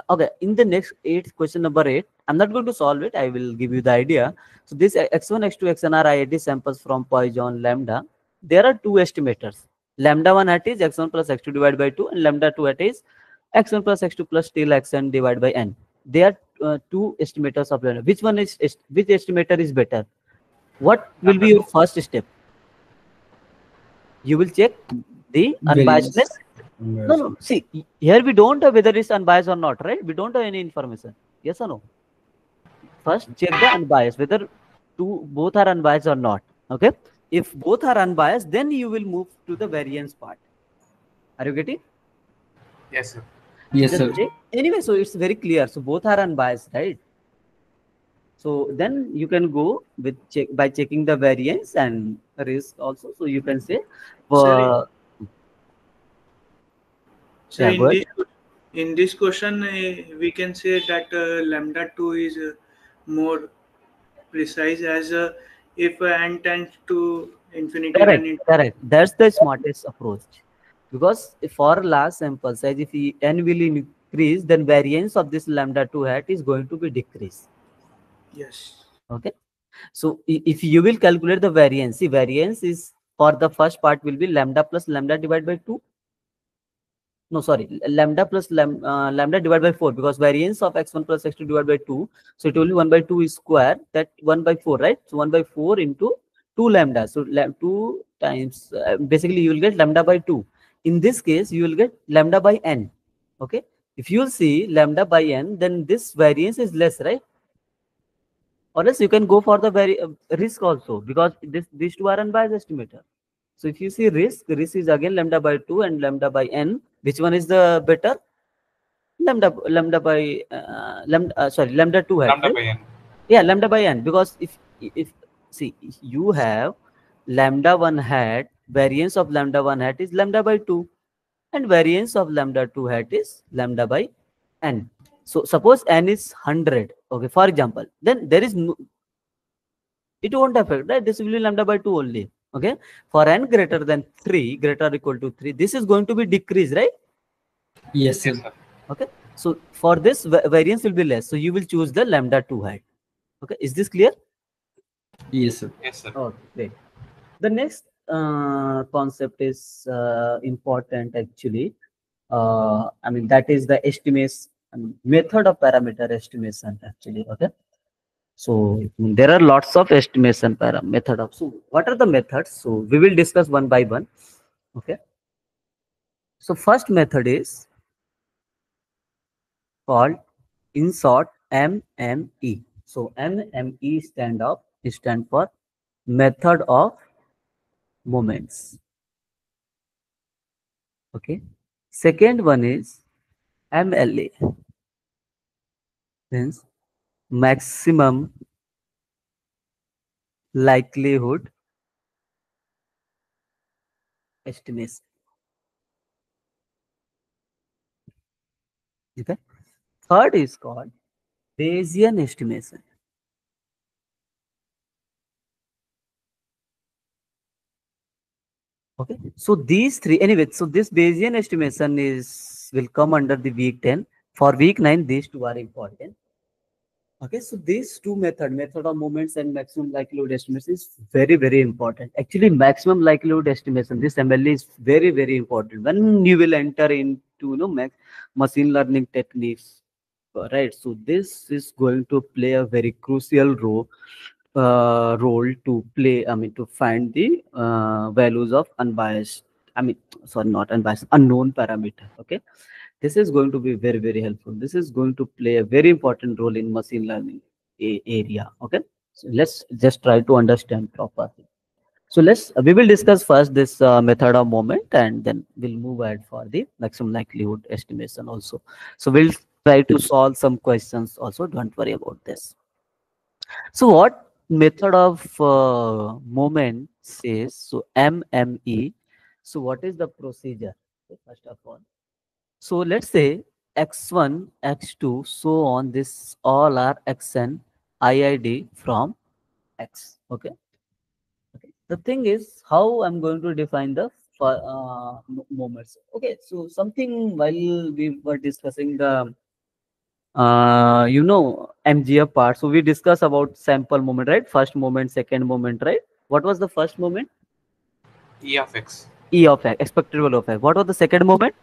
okay. In the next question number 8, I'm not going to solve it. I will give you the idea. So this x1, x2, xn are IID samples from Poisson lambda. There are two estimators. Lambda 1 hat is x1 plus x2 divided by 2, and lambda 2 hat is x1 plus x2 plus till xn divided by n. They are two estimators of lambda. Which one is which estimator is better? What will Lambda be your 2. first step? You will check the Variance. unbiasedness. No, no. See, here we don't have whether it's unbiased or not, right? We don't have any information. Yes or no? First, check the unbiased, whether both are unbiased or not. Okay. If both are unbiased, then you will move to the variance part. Are you getting? Yes, sir. Yes, Just sir. check. Anyway, so it's very clear. So both are unbiased, right? So then you can go with by checking the variance and risk also. So you can say, Sir, uh, so yeah, go ahead. in this question, we can say that lambda 2 is more precise as if n tends to infinity, Correct, then it. correct. That's the smartest approach. Because for large sample size, if n will increase, then variance of this lambda 2 hat is going to be decreased. Yes. Okay. So if you will calculate the variance, see variance is for the first part will be lambda plus lambda divided by 2. No, sorry, lambda plus lambda divided by 4, because variance of x1 plus x2 divided by 2. So it will be 1 by 2 is square, that 1 by 4, right? So 1 by 4 into 2 lambda. So 2 times, basically you will get lambda by 2. In this case, you will get lambda by n. Okay. If you will see lambda by n, then this variance is less, right? Or else you can go for the risk also, because these two are unbiased estimator. So if you see risk is again lambda by 2 and lambda by n. Which one is the better? Lambda by sorry, lambda 2 hat, Lambda right? by n. Yeah, lambda by n, because if see you have lambda 1 hat, variance of lambda 1 hat is lambda by 2, and variance of lambda 2 hat is lambda by n. So suppose n is 100, okay, for example, then there is no, it won't affect, right? This will be lambda by 2 only. Okay, for n greater than 3, greater or equal to 3, this is going to be decreased, right? Yes, Yes, sir. sir. Okay, so for this variance will be less, so you will choose the lambda 2 hat. Okay, is this clear? Yes, sir. Yes, sir. Okay, great. The next concept is important actually. I mean, that is the estimates, I mean, method of parameter estimation actually. Okay, so there are lots of estimation method of. So what are the methods? So we will discuss one by one. Okay, so first method is called, in short, MME. So MME stand for method of moments. Okay. Second one is MLA, means maximum likelihood estimation. Okay. Third is called Bayesian estimation. Okay. So these three, anyway, so this Bayesian estimation is will come under the week 10. For week 9, these two are important. Okay, so these two method of moments and maximum likelihood estimation is very, very important. Actually, maximum likelihood estimation, this MLE is very, very important. When you will enter into machine learning techniques, right? So this is going to play a very crucial role to play. I mean, to find the values of unbiased. I mean, sorry, not unbiased, unknown parameter. Okay, this is going to be very, very helpful. This is going to play a very important role in machine learning area. Okay, so let's just try to understand properly. So we will discuss first this method of moment, and then we'll move ahead for the maximum likelihood estimation also. So we'll try to solve some questions also. Don't worry about this. So what method of moment says? So MME. So what is the procedure? Okay, first of all. So let's say x1, x2, so on. This all are xn IID from x. Okay. Okay. The thing is how I'm going to define the moments. Okay. So something while we were discussing the MGF part. So we discuss about sample moment, right? First moment, second moment, right? What was the first moment? E of x. E of x, expected value of x. What was the second moment?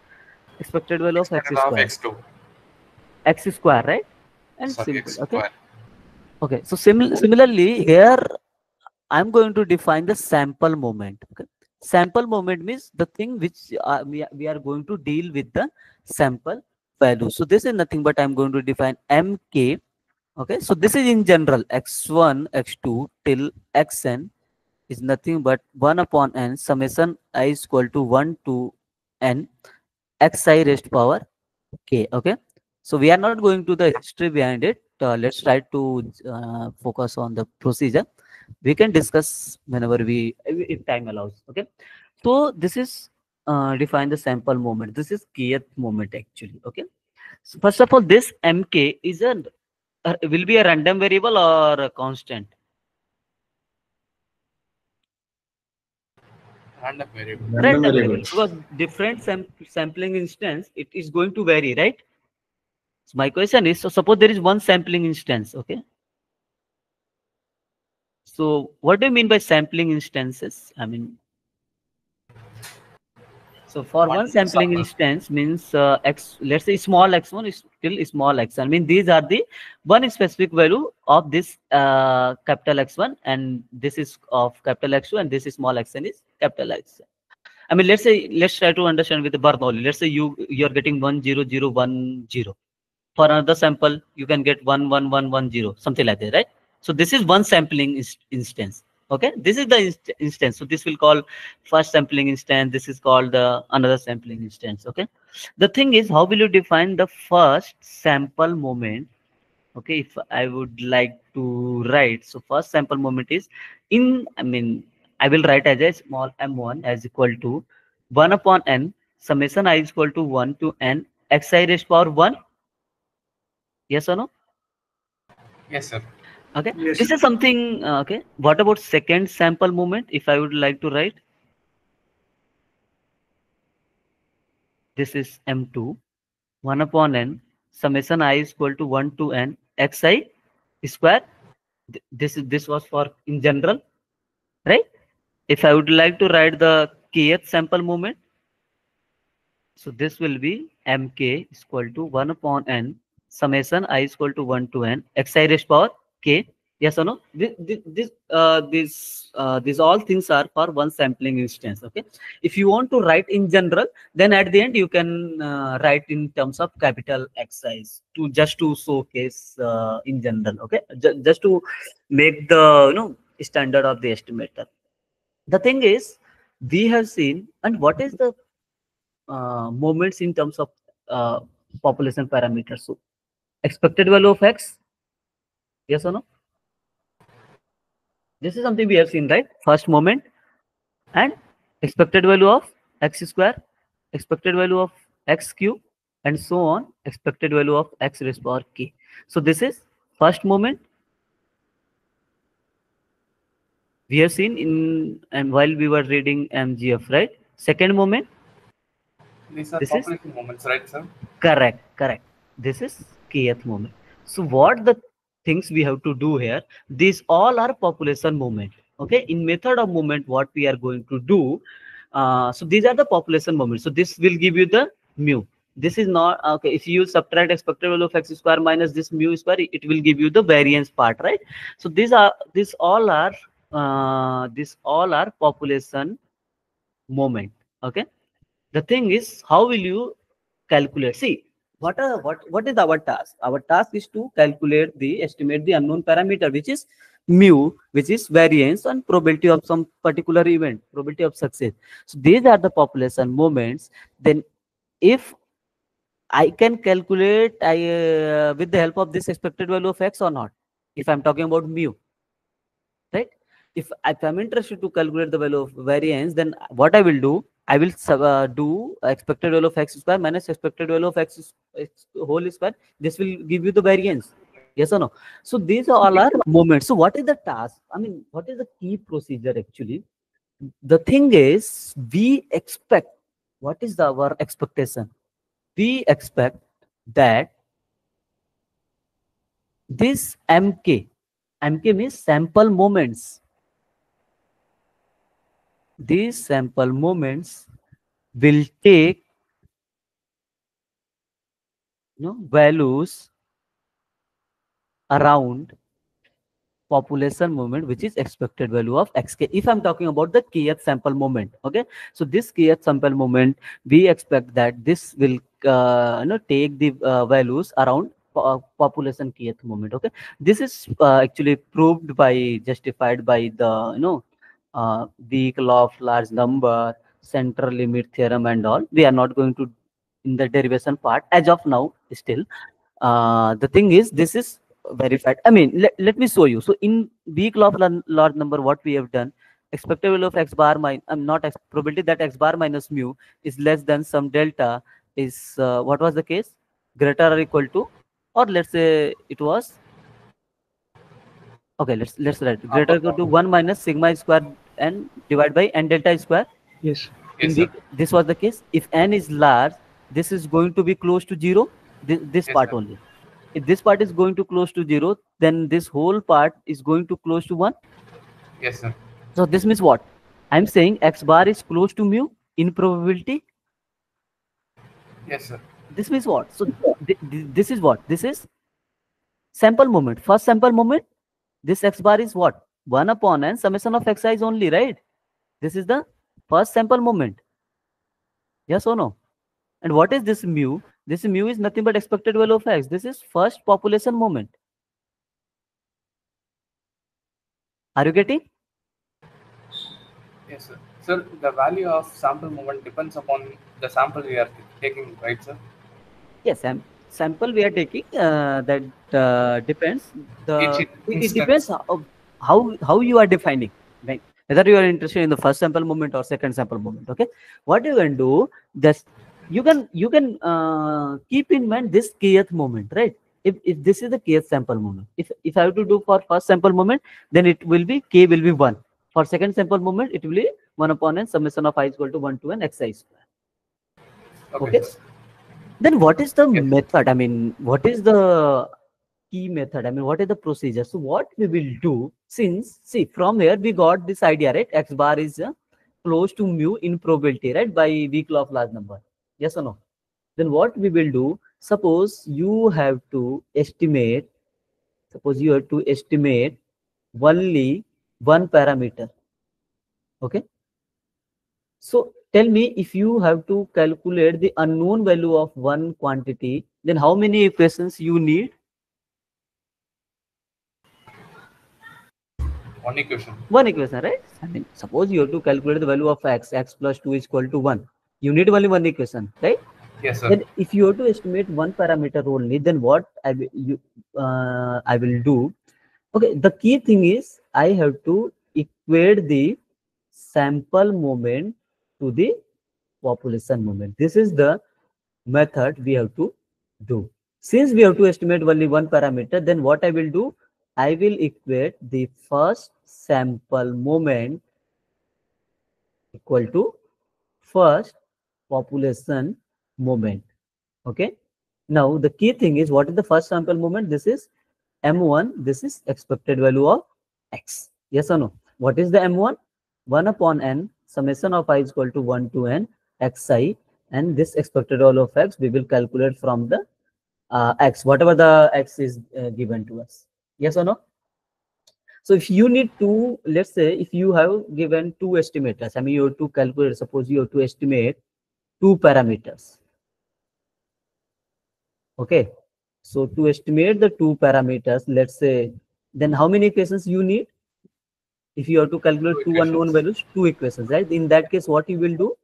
Expected value of x Expected of square. x2. X square, right? And Sorry, simple. x Okay. square. Okay. So similarly here I'm going to define the sample moment. Okay. Sample moment means the thing which we are going to deal with the sample value. So this is nothing but I'm going to define mk. Okay. So this is in general x1, x2 till xn is nothing but 1 upon n summation I is equal to 1 to n xi raised power k. Okay. So we are not going to the history behind it. Let's try to focus on the procedure. We can discuss whenever if time allows. Okay. So this is define the sample moment. This is kth moment actually. Okay. So first of all, this mk is a will be a random variable or a constant. Random variable. Random Random variable, variables. because different sampling instance it is going to vary, right? So my question is, so suppose there is one sampling instance. Okay. So what do you mean by sampling instances? I mean, so for one One sampling sample. instance means x, let's say small x1 is still small x. I mean, these are the one specific value of this capital X1, and this is of capital X2, and this is small xn is capital X. I mean, let's try to understand with the Bernoulli. Let's say you're getting 1 0 0 1 0. For another sample, you can get 1 1 1 1 0, something like that, right? So this is one sampling instance. Okay, this is the instance. So this will call first sampling instance. This is called the another sampling instance. Okay, the thing is, how will you define the first sample moment? Okay, if I would like to write, so first sample moment is I mean, I will write as a small m1 as equal to 1 upon n summation I is equal to 1 to n xi raised power 1. Yes or no? Yes, sir. Okay, Yes, this sir. is something. Okay, what about second sample moment? If I would like to write, this is m2 1 upon n summation I is equal to 1 to n xi square. This was for in general, right? If I would like to write the kth sample moment, so this will be mk is equal to 1 upon n summation I is equal to 1 to n xi raised power k. Yes or no? These all things are for one sampling instance. Okay. If you want to write in general, then at the end you can write in terms of capital X size to just to showcase in general. Okay. Just to make the standard of the estimator. The thing is, we have seen, and what is the moments in terms of uh, population parameters? So expected value of x, yes or no? This is something we have seen, right? First moment and expected value of x square, expected value of x cube, and so on, expected value of x raised power k. So this is first moment we have seen in, and while we were reading MGF, right? Second moment, These are this is population moments, right, sir? correct, correct. This is kth moment. So what the things we have to do here, these all are population moment. Okay, in method of moment, what we are going to do, so these are the population moments. So this will give you the mu. This is not okay. If you subtract expected value of x square minus this mu square, it will give you the variance part, right? So these all are population moment. Okay, the thing is, how will you calculate? See, what is our task? Our task is to calculate the estimate the unknown parameter, which is mu, which is variance and probability of some particular event, probability of success. So these are the population moments. Then if I can calculate with the help of this expected value of x or not, if I'm talking about mu, right? If I'm interested to calculate the value of variance, then what I will do, I will do expected value of x square minus expected value of x whole square. This will give you the variance. Yes or no? So these are all are moments. So what is the task? I mean, what is the key procedure actually? The thing is, we expect, what is our expectation? We expect that this MK means sample moments. These sample moments will take values around population moment, which is expected value of xk. If I'm talking about the kth sample moment, okay. So this kth sample moment, we expect that this will take the values around population kth moment. Okay, this is actually proved by, justified by the weak law of large number, central limit theorem and all. We are not going to in the derivation part as of now still. The thing is, this is verified. I mean, let me show you. So in weak law of large number, what we have done, expected value of x bar minus, not x, probability that x bar minus mu is less than some delta is what was the case, greater or equal to, or let's say it was, okay, let's write greater or equal to 1 minus sigma square n divided by n delta square. Yes. In Yes, sir. weak, this was the case. If n is large, this is going to be close to 0, this Yes, part sir. only. If this part is going to close to 0, then this whole part is going to close to 1. Yes, sir. So this means what? I'm saying x bar is close to mu in probability. Yes, sir. This means what? So this is what? This is sample moment. First sample moment, this x bar is what? 1 upon n summation of xi is only, right? This is the first sample moment. Yes or no? And what is this mu? This mu is nothing but expected value of x. This is first population moment. Are you getting? Yes, sir. Sir, the value of sample moment depends upon the sample we are taking, right, sir? Yes, sample we are taking, that depends. Each It depends instance. how you are defining, right? Whether you are interested in the first sample moment or second sample moment. Okay, what you can do, this you can keep in mind this kth moment, right? If this is the kth sample moment, if I have to do for first sample moment, then it will be k will be 1. For second sample moment, it will be 1 upon n summation of I is equal to 1 to n xi square. Okay, Okay. sir. Then what is the Yes. method? I mean, what is the key method? I mean, what is the procedure? So what we will do, since, see, from here we got this idea, right? X bar is close to mu in probability, right? By weak law of large number. Yes or no? Then what we will do, suppose you have to estimate, only one parameter. Okay. So tell me, if you have to calculate the unknown value of one quantity, then how many equations you need? One equation. One equation, right? I mean, suppose you have to calculate the value of x plus 2 is equal to 1. You need only one equation, right? Yes, sir. Then if you have to estimate one parameter only, then what I will do? Okay, the key thing is I have to equate the sample moment to the population moment. This is the method we have to do. Since we have to estimate only one parameter, then what I will do, I will equate the first sample moment equal to first population moment. Okay. Now the key thing is, what is the first sample moment? This is M1. This is expected value of X. Yes or no? What is the M1? 1 upon N summation of I is equal to 1 to N Xi, and this expected value of X we will calculate from the X, whatever the X is given to us. Yes or no? So if you need to, let's say if you have given two estimators, I mean you have to calculate, suppose you have to estimate two parameters. Okay. So to estimate the two parameters, let's say, then how many equations you need? If you have to calculate two unknown values, two equations, right? In that case, what you will do?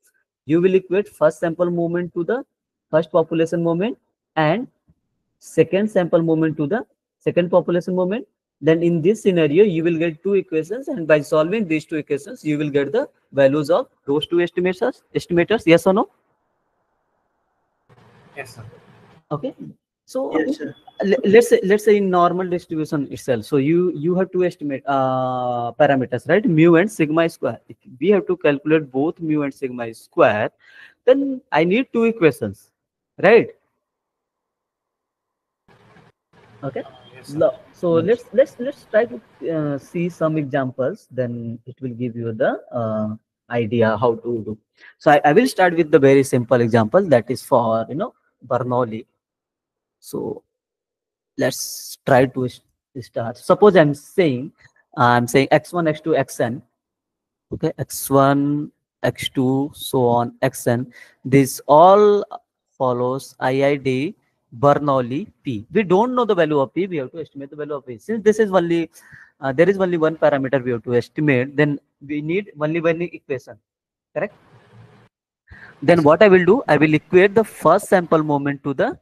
You will equate first sample moment to the first population moment and second sample moment to the second population moment. Then in this scenario, you will get two equations, and by solving these two equations, you will get the values of those two estimators. Yes or no? Yes, sir. Okay. So Yes, sir. let's say in normal distribution itself, so you have to estimate parameters, right? Mu and sigma square. If we have to calculate both mu and sigma square, then I need two equations, right? Okay. Yes, sir. So let's try to see some examples, then it will give you the idea how to do. So I will start with the very simple example, that is for Bernoulli. So let's try to start. Suppose I'm saying x1, x2, xn. Okay, x1, x2, so on, xn. This all follows IID Bernoulli P. We don't know the value of P. We have to estimate the value of P. Since this is only there is only one parameter we have to estimate, then we need only one equation. Correct? Then what I will do, I will equate the first sample moment to the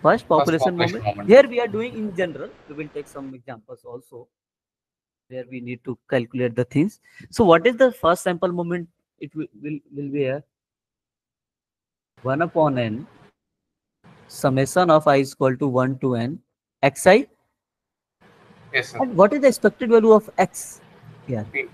first population moment. Here we are doing in general. We will take some examples also where we need to calculate the things. So what is the first sample moment? It will be a 1 upon n summation of I is equal to 1 to n xi. Yes, sir. And what is the expected value of x here? P.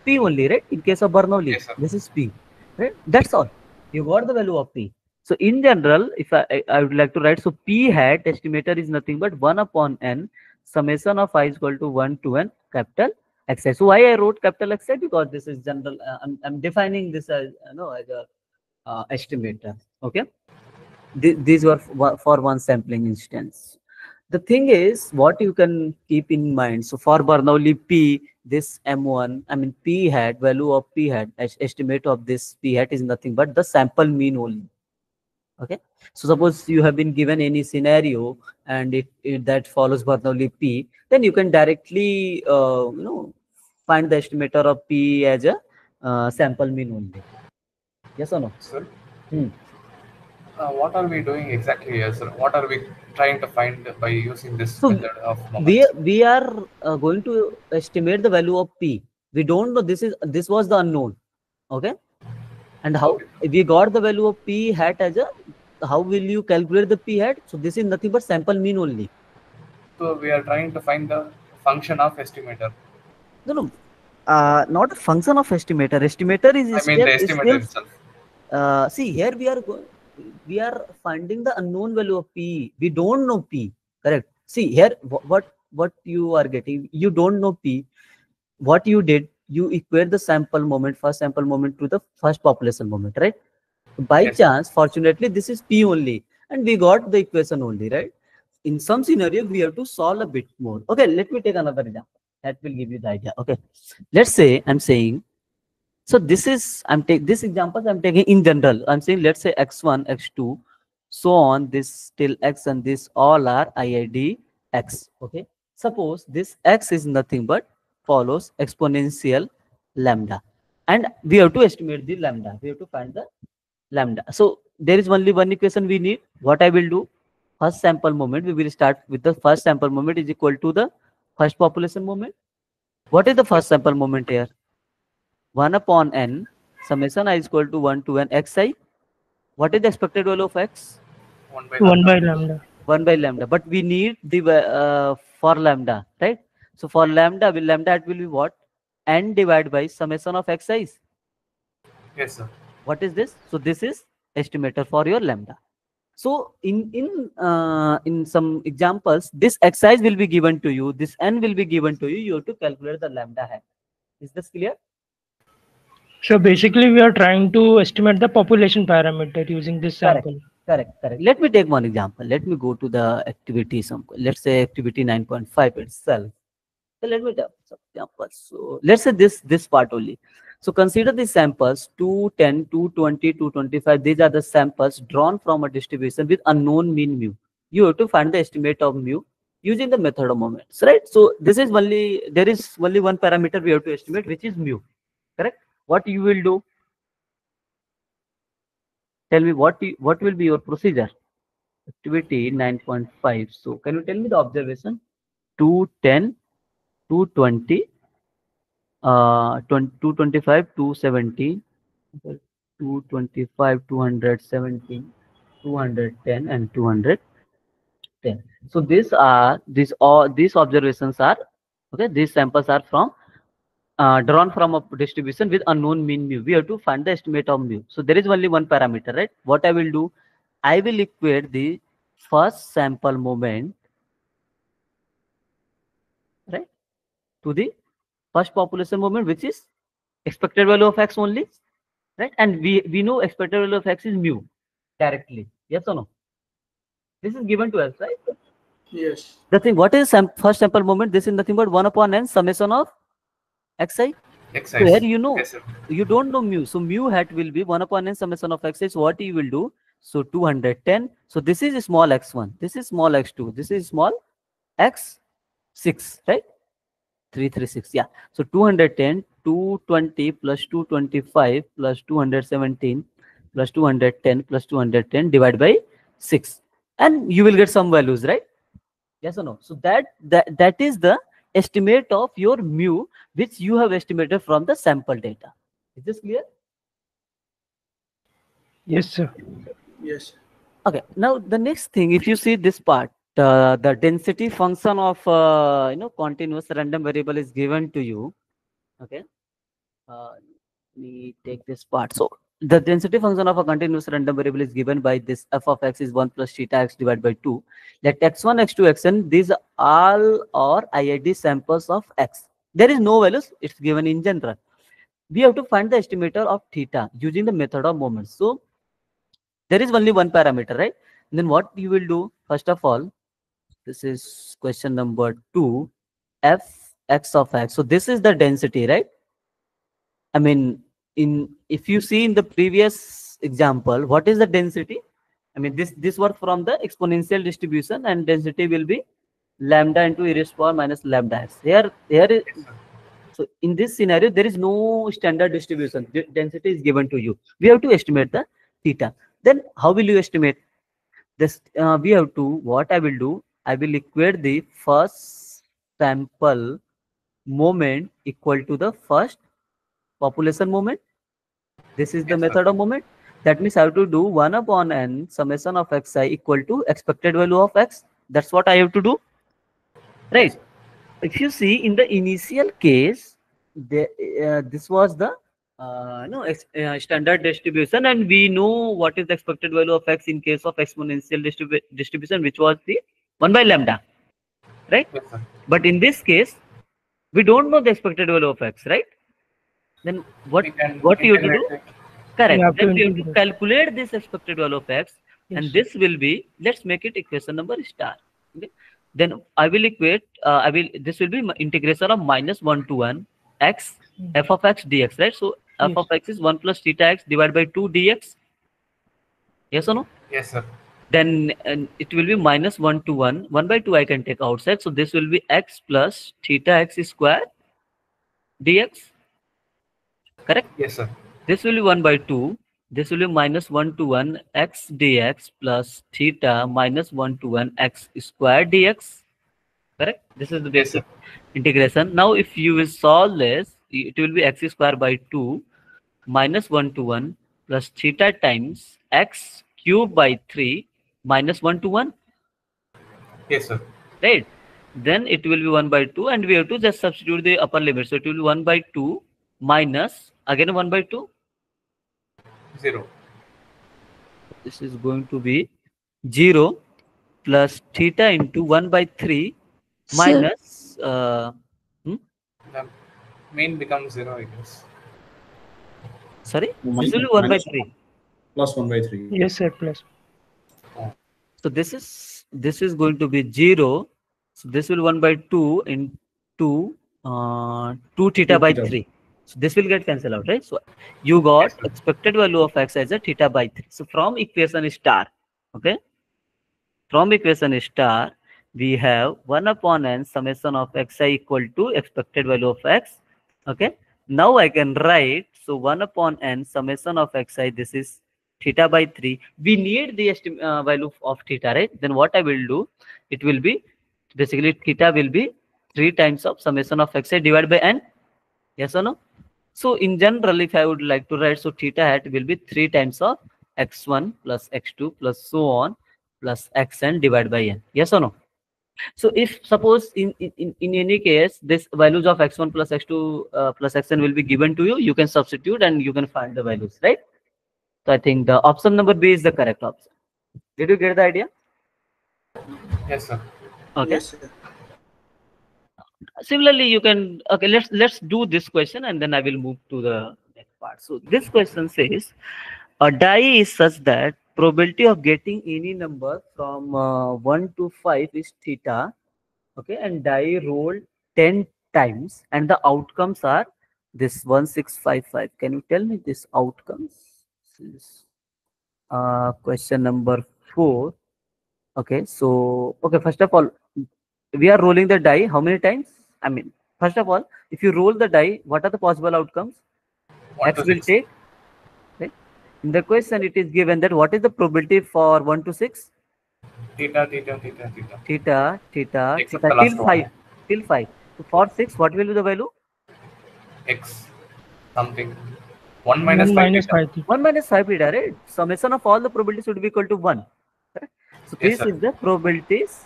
P only, right? In case of Bernoulli, Yes, sir. this is P, right? That's all. You got the value of P. So in general, if I would like to write, so P hat estimator is nothing but 1 upon n summation of I is equal to 1 to n capital Xi. So why I wrote capital Xi? Because this is general. I'm defining this as as a estimator. Okay. These were for one sampling instance. The thing is, what you can keep in mind. So for Bernoulli P, this M1, I mean P hat, value of P hat, estimate of this P hat is nothing but the sample mean only. Okay. So suppose you have been given any scenario and it that follows Bernoulli P, then you can directly find the estimator of P as a sample mean only. Yes or no? Sir, Hmm. what are we doing exactly here, sir? What are we trying to find by using this So method of we moments? we are going to estimate the value of P. We don't know, this was the unknown. Okay. And how Okay. we got the value of P hat as a, how will you calculate the P hat? So this is nothing but sample mean only. So we are trying to find the function of estimator. No, not a function of estimator. Estimator is I mean the estimator still itself. see here we are finding the unknown value of P. We don't know P. Correct. See here what you are getting. You don't know P. What you did, you equate the first sample moment to the first population moment, right? By Yes. chance, fortunately, this is P only, and we got the equation only, right? In some scenario, we have to solve a bit more. Okay, let me take another example. That will give you the idea. Okay, let's say I'm saying, so this is this examples I'm taking in general. I'm saying let's say x1, x2, so on. This till x and this all are IID x. Okay. Suppose this x is nothing but follows exponential lambda, and we have to estimate the lambda. We have to find the lambda. So there is only one equation we need. What I will do? First sample moment. We will start with the first sample moment is equal to the first population moment. What is the first sample moment here? 1 upon n summation I is equal to 1 to n xi. What is the expected value of x? 1 by 1 lambda. by lambda. 1 by lambda, but we need the for lambda, right? So for lambda, lambda it will be what? N divided by summation of xi's. Yes, sir. What is this? So this is estimator for your lambda. So in some examples, this exercise will be given to you, this n will be given to you. You have to calculate the lambda hat. Is this clear? So basically, we are trying to estimate the population parameter using this Correct. sample. Correct. Let me take one example. Let me go to the activity. Let's say activity 9.5 itself. So let me take some examples. So let's say this part only. So consider the samples 210, 220, 225. These are the samples drawn from a distribution with unknown mean mu. You have to find the estimate of mu using the method of moments, right? So this is there is only one parameter we have to estimate, which is mu. Correct? What you will do? Tell me what will be your procedure? Activity 9.5. So can you tell me the observation? 210, 220, 225, 270, 225, 217, 210, and 210. So these observations are okay. These samples are from drawn from a distribution with unknown mean mu. We have to find the estimate of mu. So there is only one parameter, right? What I will do, I will equate the first sample moment, right, to the first population moment, which is expected value of x only, right? And we know expected value of x is mu directly. Yes or no? This is given to us, right? Yes. The thing, what is first sample moment? This is nothing but 1 upon n summation of xi. So here Excise. you know, Yes, sir. you don't know mu. So mu hat will be 1 upon n summation of xi. So what you will do? So 210. So this is small x1. This is small x2. This is small x6, right? 336. Yeah. So 210, 220 plus 225 plus 217 plus 210 plus 210 divided by 6. And you will get some values, right? Yes or no? So that is the estimate of your mu, which you have estimated from the sample data. Is this clear? Yes, sir. Yes. Okay. Now the next thing, if you see this part, the density function of continuous random variable is given to you. Okay. Let me take this part. So the density function of a continuous random variable is given by this f of x is 1 plus theta x divided by 2. Let x1, x2, xn, these all are IID samples of x. There is no values, it's given in general. We have to find the estimator of theta using the method of moments. So there is only one parameter, right? And then what you will do, first of all, this is question number 2, f x of x. So this is the density, right? I mean, if you see in the previous example, what is the density? I mean, this work from the exponential distribution, and density will be lambda into e raised power minus lambda x. So in this scenario, there is no standard distribution. Density is given to you. We have to estimate the theta. Then how will you estimate this? We have to, what I will do, I will equate the first sample moment equal to the first population moment. This is the Yes, sir. method of moment. That means I have to do 1 upon n summation of xi equal to expected value of x. That's what I have to do, right? Yes, sir. If you see in the initial case, this was the standard distribution, and we know what is the expected value of x in case of exponential distribution, which was the 1 by lambda, right? Yes, sir. But in this case, we don't know the expected value of x, right? Then what We can you have to do? integrate it. We Correct. have to Then we have to integrate. calculate this expected value of x, Yes. and this will be, let's make it equation number star. Okay. Then I will equate. This will be integration of minus 1 to 1 x f of x dx, right? So f Yes. of x is 1 plus theta x divided by 2 dx. Yes or no? Yes, sir. Then it will be minus 1 to 1. 1 by 2 I can take outside. So this will be x plus theta x square dx. Correct? Yes, sir. This will be 1 by 2. This will be minus 1 to 1 x dx plus theta minus 1 to 1 x square dx. Correct? This is the Yes, basic sir. integration. Now, if you will solve this, it will be x square by 2 minus 1 to 1 plus theta times x cube by 3 minus 1 to 1, Yes, sir. right? Then it will be 1 by 2, and we have to just substitute the upper limit. So it will be 1 by 2 minus again 1 by 2. 0. This is going to be 0 plus theta into 1 by 3 Sir, minus hmm? The mean becomes 0, I guess. Sorry, Minus, this will be 1 by minus 3. plus 1 by 3. Yes, sir. Plus. So this is going to be 0. So this will 1 by 2 into 2 theta 2 by theta. 3. So this will get cancelled out, right? So you got Yes, sir. expected value of x as a theta by 3. So from equation star, okay? From equation star, we have 1 upon n summation of xi equal to expected value of x. Okay. Now I can write, so 1 upon n summation of xi, this is theta by 3. We need the value of theta, right? Then what I will do, it will be, basically theta will be 3 times of summation of xi divided by n. Yes or no? So in general, if I would like to write, so theta hat will be 3 times of x1 plus x2 plus so on plus xn divided by n. Yes or no? So if suppose in any case, this values of x1 plus x2 plus xn will be given to you, you can substitute and you can find the values, right? So I think the option number B is the correct option. Did you get the idea? Yes, sir. Okay. Yes, sir. Similarly, you can, okay, let's do this question and then I will move to the next part. So this question says a die is such that probability of getting any number from 1 to 5 is theta, okay, and die rolled 10 times and the outcomes are this 1655. Can you tell me this outcomes? This is question number 4. Okay, so okay, first of all, we are rolling the die how many times? I mean, first of all, if you roll the die, what are the possible outcomes? 1 X to will 6. take, right? In the question, it is given that what is the probability for 1 to 6? Theta, theta, theta, theta. Theta, theta, Except theta the till last 5. one. Till 5. So for 6, what will be the value? X something. 1 minus 1 5 minus theta. 5 theta. 1 minus 5 theta, right? Summation of all the probabilities would be equal to 1. Correct? So Yes, this sir. is the probabilities.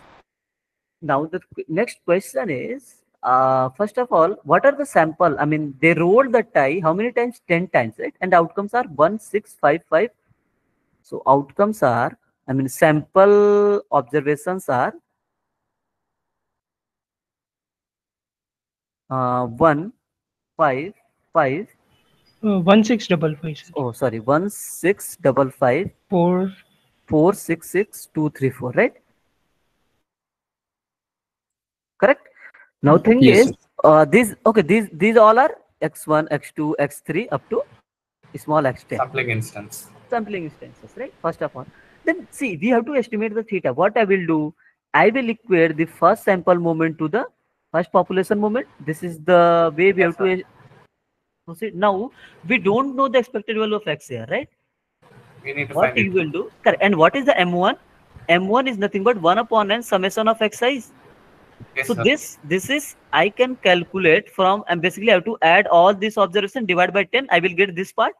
Now the next question is, first of all, what are the sample? I mean, they rolled the die how many times? 10 times, right? And the outcomes are 1655. So outcomes are, I mean, sample observations are 1, 5, 5. 1655, sir. Oh, sorry, 1655, 4. 466, 234, right? Correct. Now thing Yes, is, sir. these all are x1, x2, x3 up to small x10 Sampling instance. sampling instances, right? First of all, then see, we have to estimate the theta. What I will do, I will equate the first sample moment to the first population moment. This is the way we Yes, have to sir. proceed. Now we don't know the expected value of x here, right? We need to What find you it. will do, correct? And what is the m1? M1 is nothing but 1 upon n summation of x size. Yes, So sir. this is I can calculate from, and basically I have to add all this observation divide by 10. I will get this part,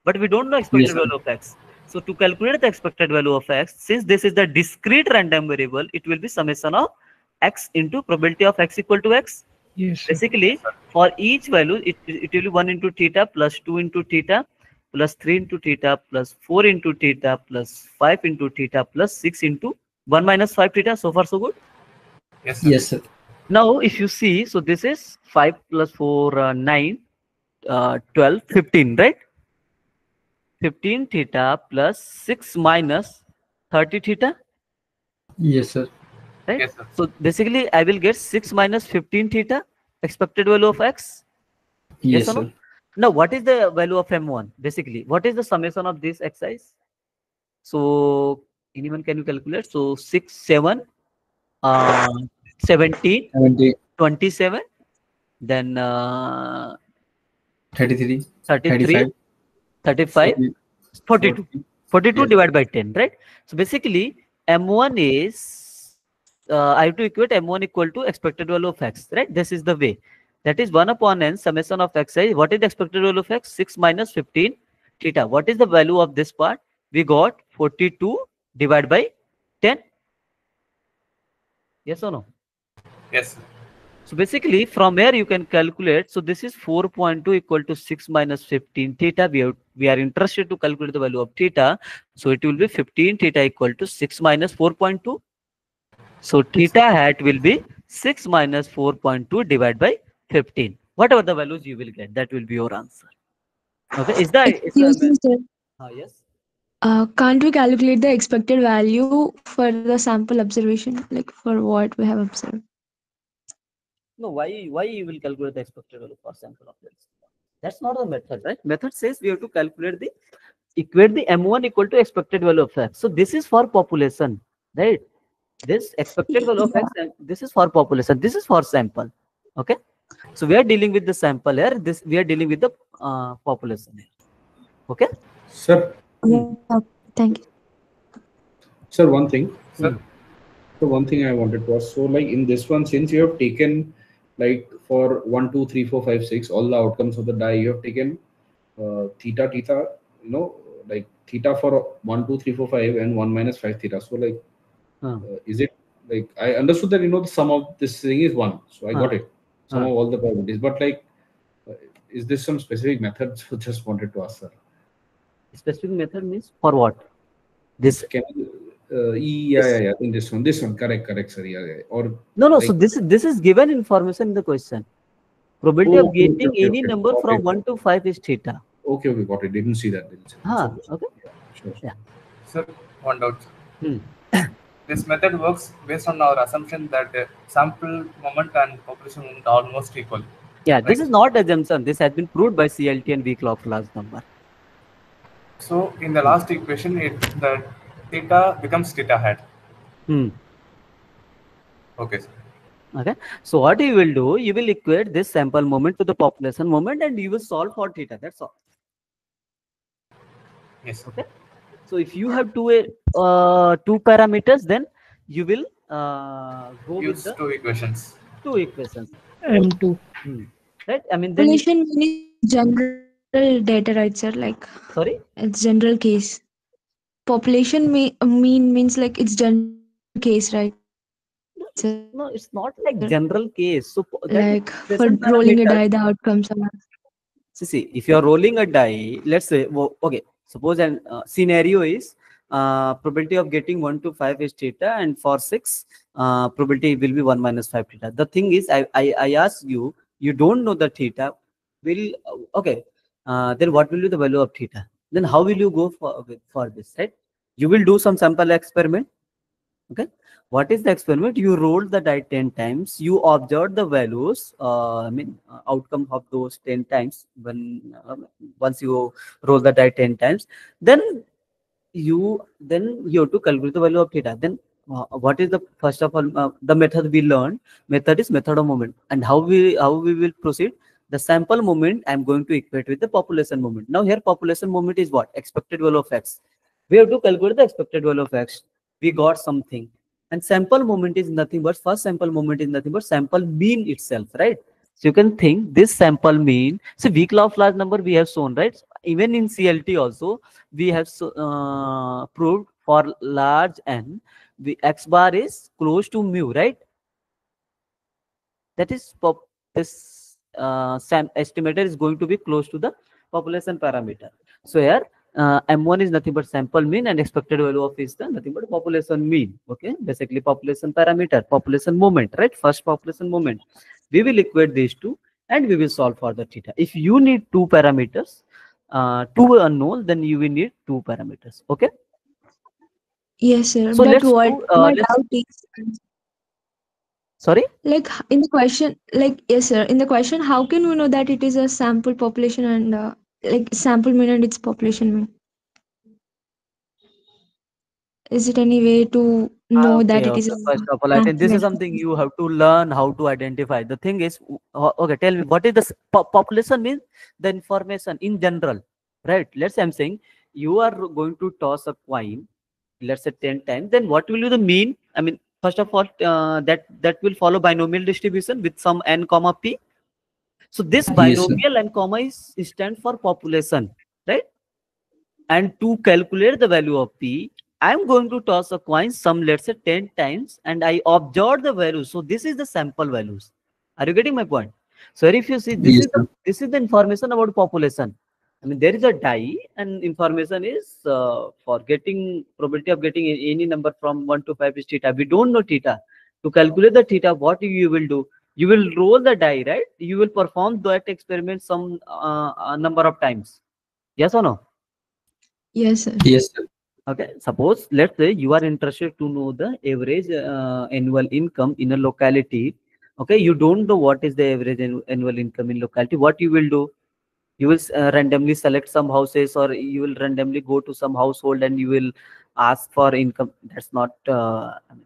but we don't know Yes, expected sir. value of x. So to calculate the expected value of x, since this is the discrete random variable, it will be summation of x into probability of x equal to x. Yes, sir. Basically, for each value, it will be 1 into theta plus 2 into theta plus 3 into theta plus 4 into theta plus 5 into theta plus 6 into 1 minus 5 theta. So far, so good. Yes, sir. Yes, sir. Now, if you see, so this is 5 plus 4, 9, 12, 15, right? 15 theta plus 6 minus 30 theta, Yes, sir. right? Yes, sir. So basically, I will get 6 minus 15 theta, expected value of x. Yes Yes, or no? sir. Now, what is the value of m1? Basically, what is the summation of this exercise? So, anyone can you calculate? So, 6, 7, uh, 17, 70, 27, then 33, 33, 35, 35, 40, 42. 40. 42 Yes. divided by 10, right? So basically, M1 is, I have to equate M1 equal to expected value of x, right? This is the way. That is 1 upon n summation of xi. What is the expected value of x? 6 minus 15 theta. What is the value of this part? We got 42 divided by Yes or no? Yes. So basically, from here you can calculate. So this is 4.2 equal to 6 minus 15 theta. We are interested to calculate the value of theta. So it will be 15 theta equal to 6 minus 4.2. So theta hat will be 6 minus 4.2 divided by 15. Whatever the values you will get, that will be your answer. Okay, is that is Excuse me, sir. yes? Can't we calculate the expected value for the sample observation, like for what we have observed? No, why you will calculate the expected value for sample of this? That's not the method, right? Method says we have to calculate the equate the M1 equal to expected value of X. So this is for population, right? This expected value of Yeah. X, and this is for population. This is for sample. Okay. So we are dealing with the sample here. This we are dealing with the population here. Okay. Sir, Hmm. Yeah. Thank you. sir, one thing. Sir, So one thing I wanted to ask. So like in this one, since you have taken like for 1, 2, 3, 4, 5, 6, all the outcomes of the die, you have taken theta, you know, like theta for 1, 2, 3, 4, 5, and 1 minus 5 theta. So like, Huh. is it like I understood that the sum of this thing is 1, so I got it. Sum Huh. of all the probabilities, but like, uh, is this some specific method? So just wanted to ask, sir. Specific method means for what? This Can yeah, in this one, correct, sir, yeah. Or no. So like, this is given information in the question. Probability oh, of getting any okay, number got from it. 1 to 5 is theta. Okay, got it. Didn't see that. It's okay. Okay. Yeah, sure. Yeah. sir, one doubt. Hmm. This method works based on our assumption that sample moment and population moment are almost equal, Yeah, right? this is not assumption. This has been proved by CLT and weak of large number. So in the last equation, the theta becomes theta hat. Hmm. Okay, sir. Okay. So what you will do, you will equate this sample moment to the population moment and you will solve for theta. That's all. Yes. Okay. So if you have two parameters, then you will go with Use the two equations. two equations. M2. Right? I mean, then Population mean is general data, right, sir? Like sorry. it's general case. Population mean means like it's general case, right, sir? No, it's not like general case. So Like that is for population rolling a die, the parameter. outcomes are. See, if you are rolling a die, let's say, okay, suppose an scenario is probability of getting 1 to 5 is theta, and for 6, probability will be 1 minus 5 theta. The thing is, I ask you, you don't know the theta, will, okay, then what will be the value of theta? Then how will you go for this, right? You will do some sample experiment. Okay, what is the experiment? You roll the die 10 times, you observe the values, outcome of those 10 times. When once you roll the die 10 times, then you have to calculate the value of theta. Then what is the first of all the method we learned? Method is method of moment. And how we will proceed? The sample moment I'm going to equate with the population moment. Now here population moment is what? Expected value of X. We have to calculate the expected value of X. We got something. And sample moment is nothing but first sample moment is nothing but sample mean itself, right? So you can think this sample mean. So weak law of large number we have shown, right? Even in CLT also we have proved for large n, the X bar is close to mu, right? That is this estimator is going to be close to the population parameter. So here M1 is nothing but sample mean and expected value of is the nothing but population mean. Okay, basically population parameter, population moment, right? First population moment. We will equate these two and we will solve for the theta. If you need two parameters, two unknown, then you will need two parameters. Okay. Yes, sir. So But let's what do my let's doubt is, sorry. like in the question, like yes, sir. In the question, how can we know that it is a sample population and like sample mean and its population mean? Is it any way to know that Okay, it is okay. a First of all, I think sample this is mean? something you have to learn how to identify. The thing is, okay, tell me what is the population means? The information in general, right? Let's say I'm saying you are going to toss a coin, let's say 10 times. Then what will be the mean? I mean, first of all, that will follow binomial distribution with some n comma p. So this Yes, sir. binomial n comma is stand for population, right? And to calculate the value of p, I'm going to toss a coin some, let's say 10 times, and I observe the values. So this is the sample values. Are you getting my point? So if you see, Yes, sir. this is the information about population. I mean, there is a die, and information is for getting probability of getting any number from 1 to 5 is theta. We don't know theta. To calculate the theta, what you will do? You will roll the die, right? You will perform that experiment some number of times. Yes or no? Yes, sir. Yes, sir. Okay, suppose let's say you are interested to know the average annual income in a locality. Okay, you don't know what is the average annual income in locality. What you will do? You will randomly select some houses, or you will randomly go to some household and you will ask for income. That's not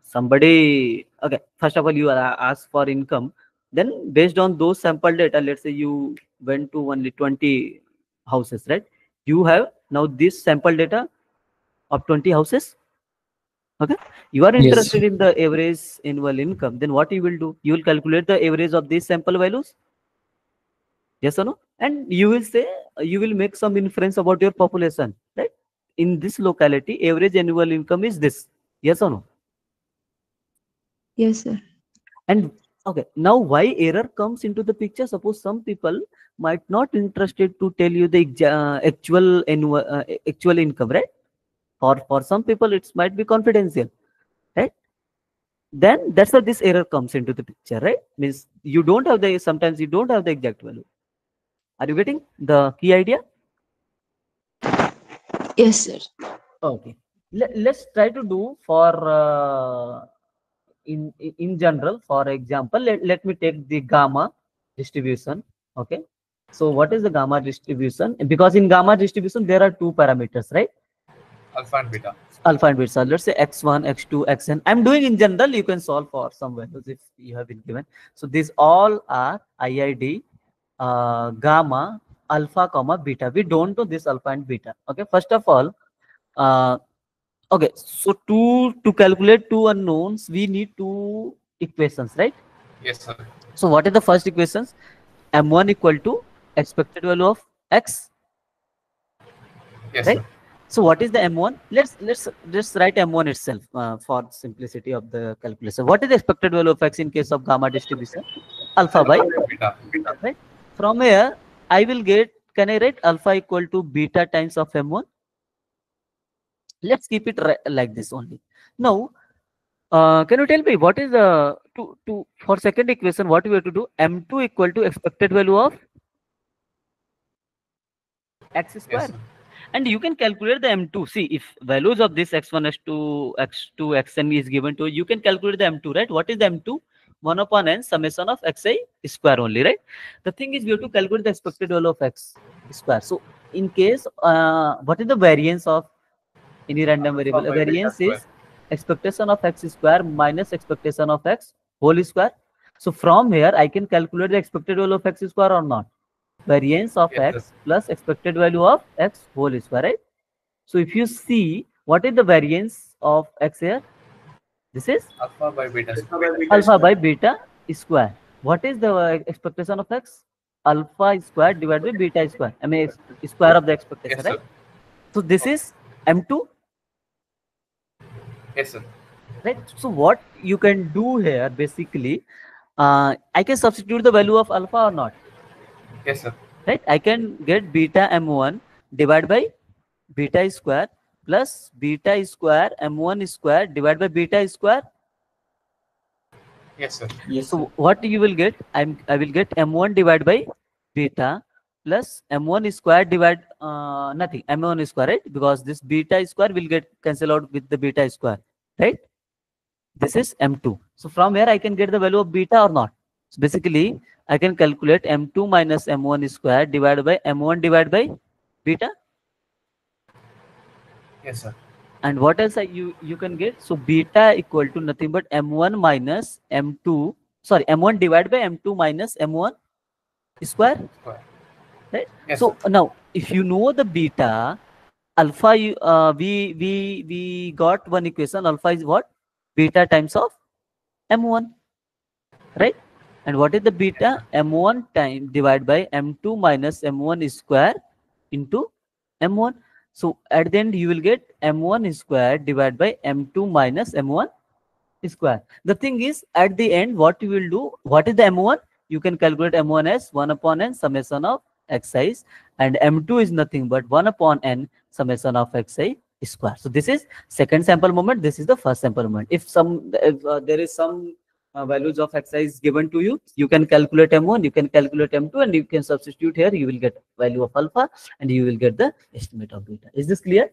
somebody. Okay, first of all, you ask for income. Then based on those sample data, let's say you went to only 20 houses, right? You have now this sample data of 20 houses. Okay, you are Yes. interested in the average annual income. Then what you will do? You will calculate the average of these sample values. Yes or no? And you will say, you will make some inference about your population, right? In this locality, average annual income is this. Yes or no? Yes, sir. And okay, now why error comes into the picture? Suppose some people might not interested to tell you the actual annual actual income, right? For some people, it might be confidential, right? Then that's why this error comes into the picture, right? Means you don't have the, sometimes you don't have the exact value. Are you getting the key idea? Yes, sir. Okay. Let's try to do for in general. For example, let me take the gamma distribution. Okay. So what is the gamma distribution? Because in gamma distribution there are two parameters, right? Alpha and beta. Alpha and beta. So let's say x1, x2, xn. I'm doing in general. You can solve for some values if you have been given. So these all are IID, gamma, alpha, comma, beta. We don't know this alpha and beta. Okay. First of all, okay. So to calculate two unknowns, we need two equations, right? Yes, sir. So what is the first equations? M1 equal to expected value of x, Yes, right? sir. So what is the M1? Let's write M1 itself for simplicity of the calculation. What is the expected value of x in case of gamma distribution? Alpha by, Alpha by beta. right? From here, I will get, can I write alpha equal to beta times of M1? Let's keep it like this only. Now, can you tell me what is the, to for second equation, what we have to do? M2 equal to expected value of x Yes, square. sir. And you can calculate the M2. See, if values of this x1, x2, x2, xn is given to you, you can calculate the M2, right? What is the M2? 1 upon n summation of xi square only, right? The thing is, we have to calculate the expected value of x square. So, in case, what is the variance of any random Alpha variable? A by beta variance square. is expectation of x square minus expectation of x whole square. So, from here, I can calculate the expected value of x square or not. Variance of Yes, sir. x plus expected value of x whole square, right? So if you see, what is the variance of x here? This is Alpha by beta square. alpha by beta square. What is the expectation of x? Alpha square divided by beta square. I mean, square of the expectation, Yes, right? sir. So this is M2, Yes, sir. right? So what you can do here, basically, I can substitute the value of alpha or not, Yes, sir. right? I can get beta M1 divided by beta square plus beta square M1 square divided by beta square. Yes, sir. Yes, sir. So what you will get? I will get M1 divided by beta plus M1 square divide nothing, M1 square, right? Because this beta square will get cancelled out with the beta square, right? This is M2. So from here I can get the value of beta or not. So basically I can calculate M2 minus M1 square divided by M1 divided by beta. Yes, sir. And what else you can get? So beta equal to nothing but M1 minus M2, sorry, M1 divided by M2 minus M1 square, Square. right? Yes, So sir. now if you know the beta, alpha, we got one equation. Alpha is what? Beta times of M1, right? And what is the Yes, beta? sir. M1 time divided by M2 minus M1 square into M1. So at the end, you will get m1 square divided by m2 minus m1 square. The thing is, at the end, what you will do, what is the m1? You can calculate m1 as 1 upon n summation of xi, and m2 is nothing but 1 upon n summation of xi square. So this is second sample moment. This is the first sample moment. If there is some values of xi is given to you, you can calculate m1, you can calculate m2, and you can substitute here. You will get value of alpha, and you will get the estimate of beta. Is this clear?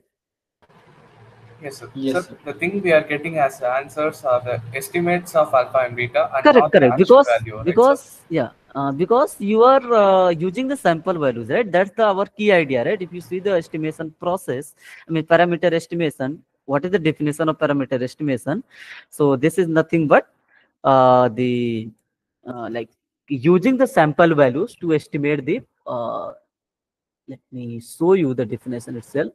Yes, sir. Yes, Sir, sir. the thing we are getting as answers are the estimates of alpha and beta and Correct, not the correct. actual value, right, sir? Because you are using the sample values, right? That's our key idea, right? If you see the estimation process, I mean parameter estimation. What is the definition of parameter estimation? So this is nothing but the like using the sample values to estimate the. Let me show you the definition itself.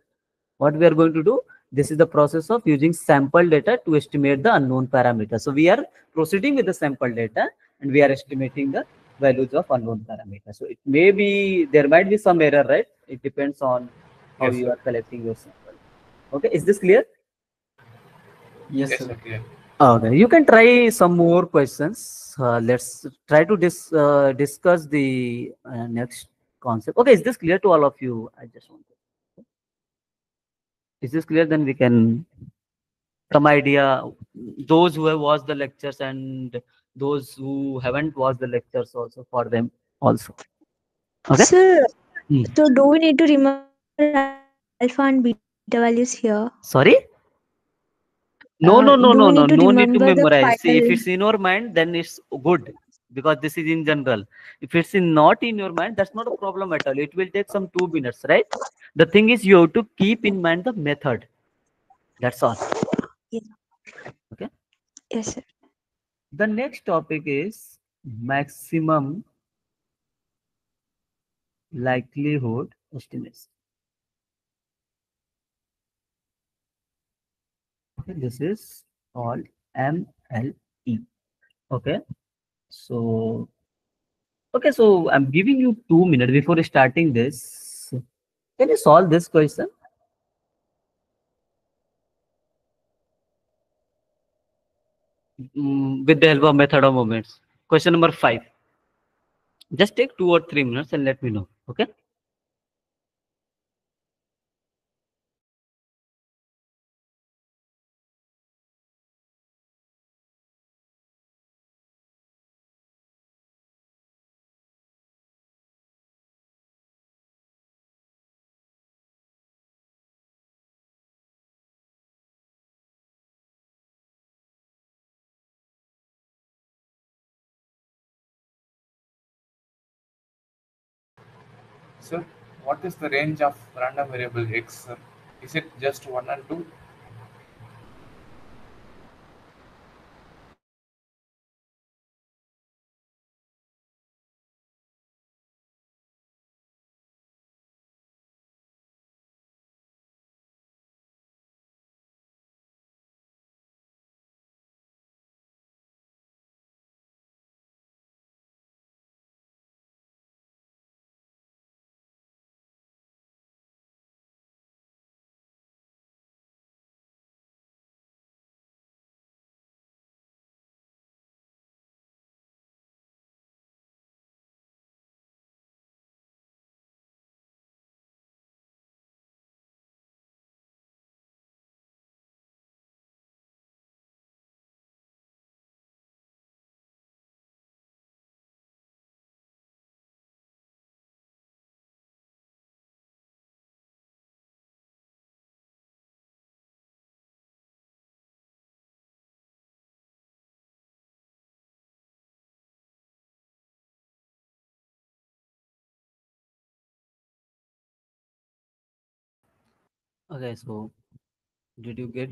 What we are going to do, this is the process of using sample data to estimate the unknown parameter. So we are proceeding with the sample data and we are estimating the values of unknown parameter. So it may be, there might be some error, right? It depends on how Yes, you sir. are collecting your sample. Okay, is this clear? Yes, Yes, sir. sir, clear. Okay, you can try some more questions. Let's try to discuss the next concept. Okay, is this clear to all of you? I just want to. Is this clear? Then we can some idea. Those who have watched the lectures and those who haven't watched the lectures also for them also. Okay. Sir, Hmm. so do we need to remember alpha and beta values here? Sorry. No, Do no, we no, need no, to no. No need remember to the memorize. See, final? if it's in your mind, then it's good because this is in general. If it's not in your mind, that's not a problem at all. It will take some 2 minutes, right? The thing is, you have to keep in mind the method. That's all. Yes, Okay. yes, sir. The next topic is maximum likelihood estimation. Okay, this is called MLE. Okay, so so I'm giving you 2 minutes before starting this. Can you solve this question with the help of method of moments? Question number 5. Just take 2 or 3 minutes and let me know. Okay. Sir, what is the range of random variable x, sir? Is it just 1 and 2? Okay. So did you get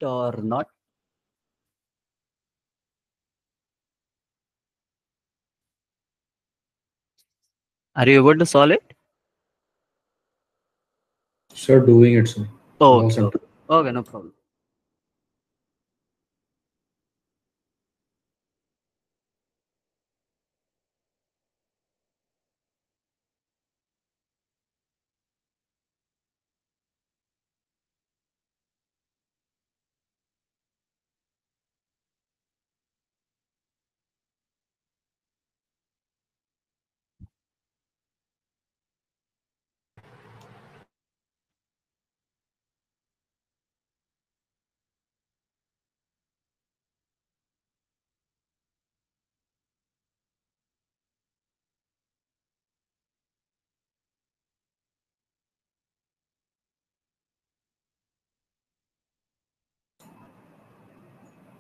or not? Are you able to solve it? Sir, doing it, sir. Almost Okay. done. Okay. Okay. No problem.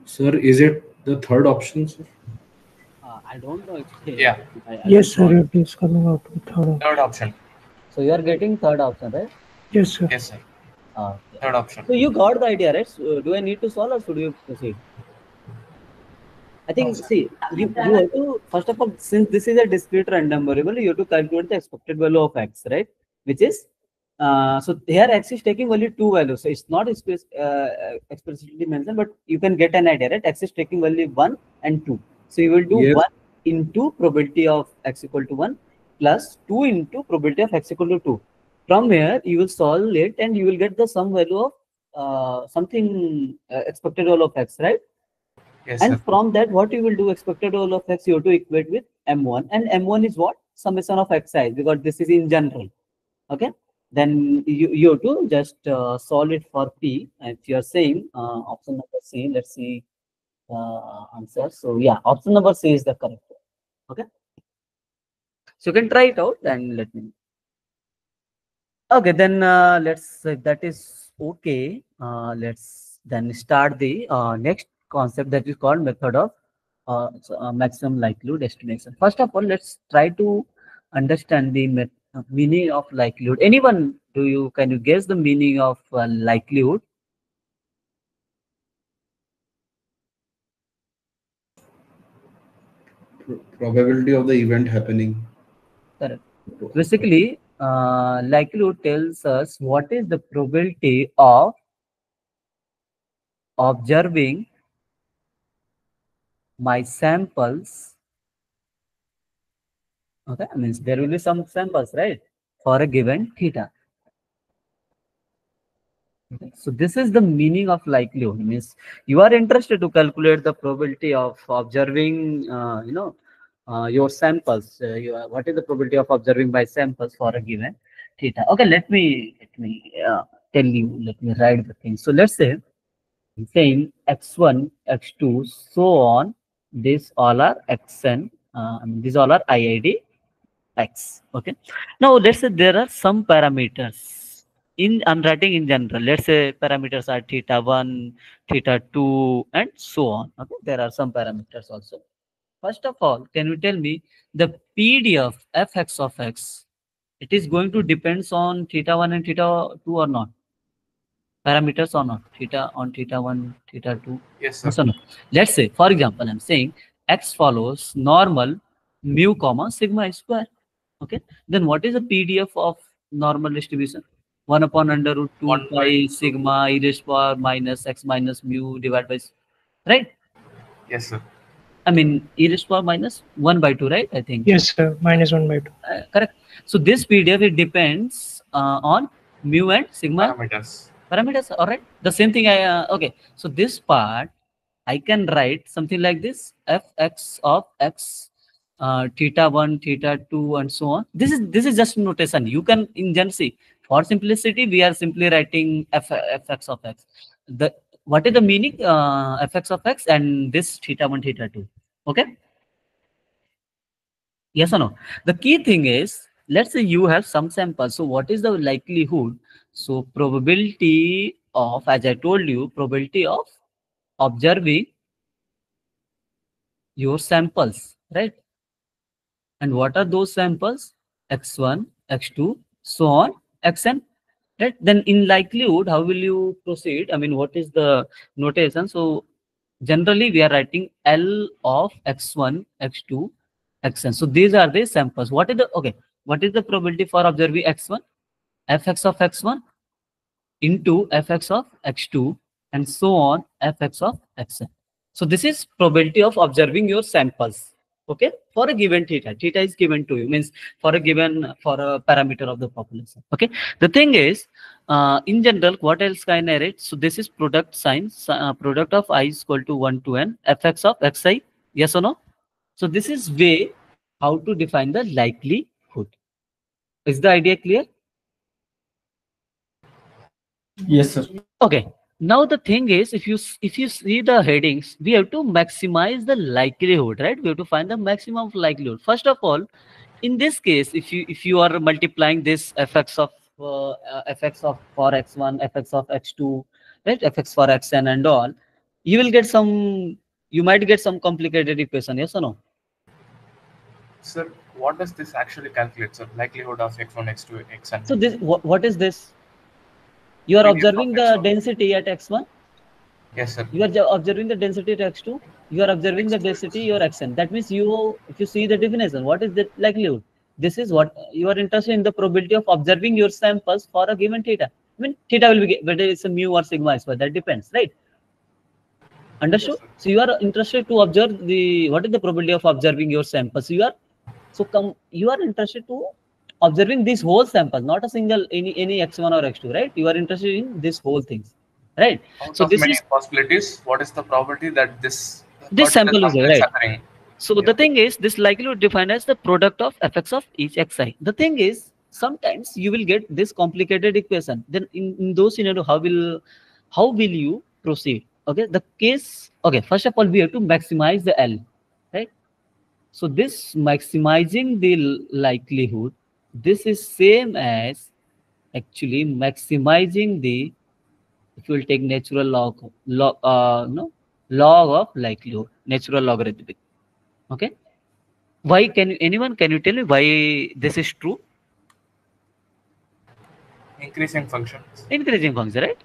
Sir, is it the third option, sir? I don't know actually. Yeah, I Yes, just sir. got. It is coming out with third. third option. So you are getting third option, right? Yes, sir. Yes, sir. Okay. Third option. So you got the idea, right? So do I need to solve or should you proceed? I No, think, sir. see, you have to, first of all, since this is a discrete random variable, you have to calculate the expected value of x, right? Which is, so here x is taking only two values. So it's not explicitly mentioned, but you can get an idea, right? X is taking only 1 and 2. So you will do Yes. 1 into probability of x equal to 1 plus 2 into probability of x equal to 2. From here, you will solve it and you will get the sum value of something expected value of x, right? Yes, And sir. from that, what you will do, expected value of x, you have to equate with m1. And m1 is what? Summation of xi, because this is in general. Okay. Then you have to just solve it for p. And if you are saying option number C, let's see answer. So yeah, option number C is the correct one. Okay. So you can try it out and let me know. Okay, then let's that is okay. Let's then start the next concept that is called method of maximum likelihood estimation. First of all, let's try to understand the meaning of likelihood. Anyone, can you guess the meaning of likelihood? Probability of the event happening. Correct. Basically, likelihood tells us what is the probability of observing my samples. Okay, I mean there will be some samples, right, for a given theta. Okay. So this is the meaning of likelihood. Means you are interested to calculate the probability of observing, your samples. What is the probability of observing by samples for a given theta? Okay, let me tell you. Let me write the thing. So let's say I'm saying x1, x2, so on. These all are xn. I mean these all are IID x. Okay. Now let's say there are some parameters. I'm writing in general. Let's say parameters are theta 1, theta 2, and so on. Okay. There are some parameters also. First of all, can you tell me the PDF fx of x? It is going to depends on theta 1 and theta 2 or not? Parameters or not? Theta on theta 1, theta 2? Yes, sir. Yes or no? Let's say, for example, I'm saying x follows normal mu comma sigma square. Okay. Then what is the PDF of normal distribution? 1 upon under root 2 1 by pi 2. sigma e raised power minus x minus mu divided by, right? Yes, sir. I mean, e raised power minus 1 by 2, right? I think. Yes, sir. -1/2. Correct. So this PDF, it depends on mu and sigma Parameters. parameters. All right. The same thing. Okay. So this part, I can write something like this: fx of x, theta 1, theta 2, and so on. This is just notation. You can in general see, for simplicity, we are simply writing fx of x. The what is the meaning fx of x and this theta 1, theta 2? Okay. Yes or no? The key thing is, let's say you have some samples. So what is the likelihood? So probability of, as I told you, probability of observing your samples, right? And what are those samples? X1, X2, so on, Xn, right? Then in likelihood, how will you proceed? I mean, what is the notation? So generally, we are writing L of X1, X2, Xn. So these are the samples. What is the, okay, what is the probability for observing X1? Fx of X1 into fx of x2 and so on fx of xn. So this is probability of observing your samples. Okay, for a given theta. Theta is given to you, means for a given, for a parameter of the population. Okay, the thing is, in general, what else can I write? So this is product sign, product of I is equal to 1 to n fx of xi. Yes or no? So this is way how to define the likelihood. Is the idea clear? Yes, sir. Okay. Now the thing is, if you see the headings, we have to maximize the likelihood, right? We have to find the maximum of likelihood. First of all, in this case, if you are multiplying this fx of for x1, fx of x2, right? Fx for xn and all. you will get some, you might get some complicated equation, yes or no? Sir, what does this actually calculate, sir? Likelihood of x1, x2, xn. So this, what is this? You are Previous observing of the x1. density at x1. Yes, sir. You are observing the density at x2. You are observing the density your xn. That means you, if you see the definition, what is the likelihood? This is what you are interested in, the probability of observing your samples for a given theta. I mean, theta will be whether it's a mu or sigma is, that depends, right? Understood? Yes, So you are interested to observe the, what is the probability of observing your samples? You are, so you are interested to observing this whole sample, not a single any x1 or x2, right? You are interested in this whole things, right? Out So of this many is, possibilities, what is the probability that this this particular sample is function there, is right? occurring? So Yeah. the thing is, this likelihood defined as the product of fx of each xi. The thing is, sometimes you will get this complicated equation. Then in those scenario, how will you proceed? Okay, the case. Okay, first of all, we have to maximize the L, right? So this maximizing the likelihood, this is same as actually maximizing the, if you will take natural no, log of likelihood, natural logarithmic. Okay. Why can you, anyone can you tell me why this is true? Increasing functions. Increasing function, right?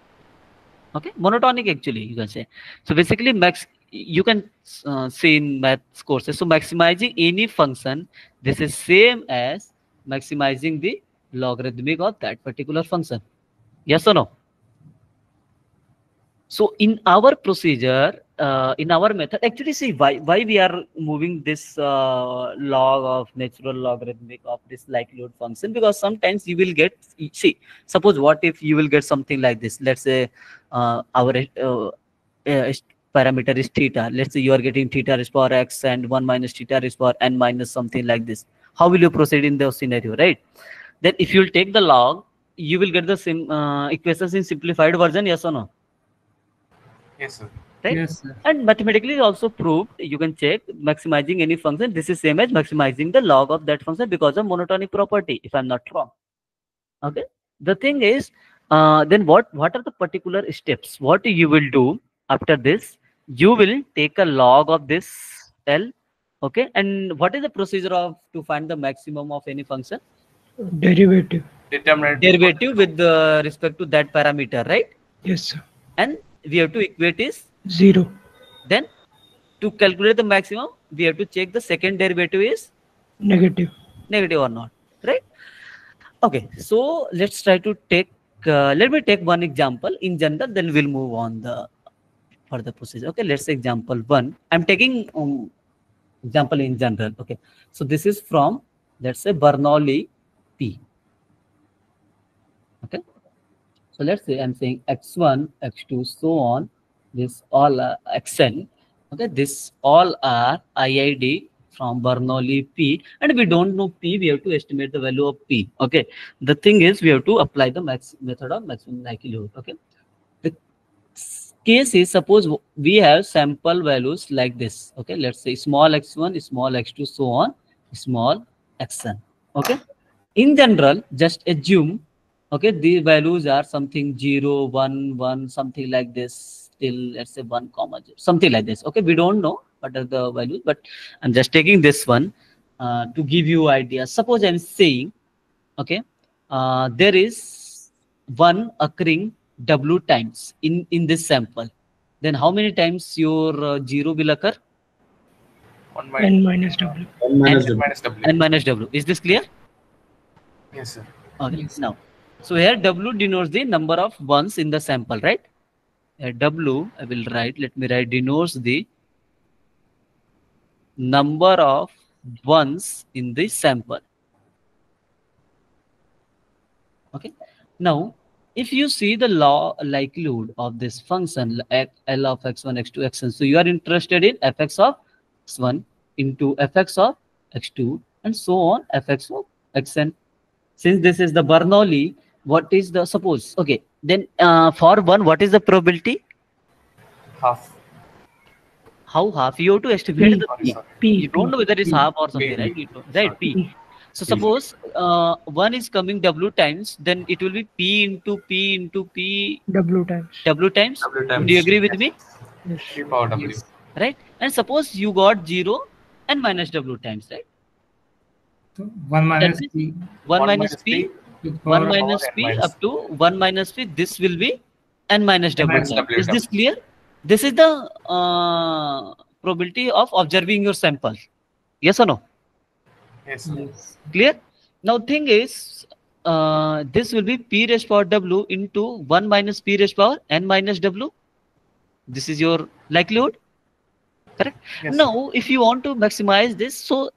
Okay, monotonic actually you can say. So basically max, you can see in maths courses. So maximizing any function, this is same as maximizing the logarithmic of that particular function. Yes or no? So in our procedure, in our method, actually see why we are moving this log of natural logarithmic of this likelihood function, because sometimes you will get, see, suppose what if you will get something like this. Let's say our parameter is theta. Let's say you are getting theta is power x and 1 minus theta is power n minus something like this. How will you proceed in those scenario, right? Then if you'll take the log, you will get the same equations in simplified version, yes or no? Yes, sir. Right? Yes, sir. And mathematically also proved, you can check, maximizing any function, this is same as maximizing the log of that function because of monotonic property, if I'm not wrong. Okay. The thing is, then what are the particular steps? What you will do after this? You will take a log of this L. Okay. And what is the procedure of to find the maximum of any function? Derivative. Determinate Derivative with respect to that parameter, right? Yes, sir. And we have to equate is 0. then to calculate the maximum, we have to check the second derivative is Negative. negative or not, right? Okay, so let's try to take, let me take one example in general, then we'll move on the further procedure. Okay, let's say example one. I'm taking example in general. Okay, so this is from, let's say, Bernoulli P. Okay, so let's say I'm saying x1, x2, so on. This all xn. Okay, this all are IID from Bernoulli P, and we don't know P. We have to estimate the value of P. Okay, the thing is we have to apply the method of maximum likelihood. Okay, the case is, suppose we have sample values like this. Okay, let's say small x1, small x2, so on, small xn. Okay, in general, just assume, okay, these values are something 0, 1, 1, something like this, till let's say 1 comma 0, something like this. Okay, we don't know what are the values, but I'm just taking this one to give you idea. Suppose I'm saying, okay, there is 1 occurring w times in this sample. Then how many times your 0 will occur? 1 N minus W. N minus N W. minus W. N minus w. Is this clear? Yes, sir. Okay, Yes. now, so here W denotes the number of ones in the sample, right? Here W, I will write, let me write, denotes the number of ones in the sample. Okay, now, if you see the law likelihood of this function, L of x1, x2, xn, so you are interested in fx of x1 into fx of x2, and so on, fx of xn. Since this is the Bernoulli, what is the, suppose, okay, then for one, what is the probability? Half. How half? You have to estimate P. the Sorry, P. sorry. You don't know whether it's P. half or something, P. right? You don't, right, P. P. So P. suppose 1 is coming W times, then it will be P into P into P W times. W times. W Do you times. agree with Yes. me? Yes. 3 power W. right? And suppose you got 0 and minus W times, right? So 1 That minus means p 1 1 minus minus P, P 1 power of minus power n P minus up to 1 minus P. This will be n minus W minus time. W Is this terms. clear? This is the probability of observing your sample. Yes or no? Yes. yes. Clear? Now thing is, this will be P raised power W into 1 minus P raised power n minus W. This is your likelihood, correct? Yes, sir. Now, if you want to maximize this, so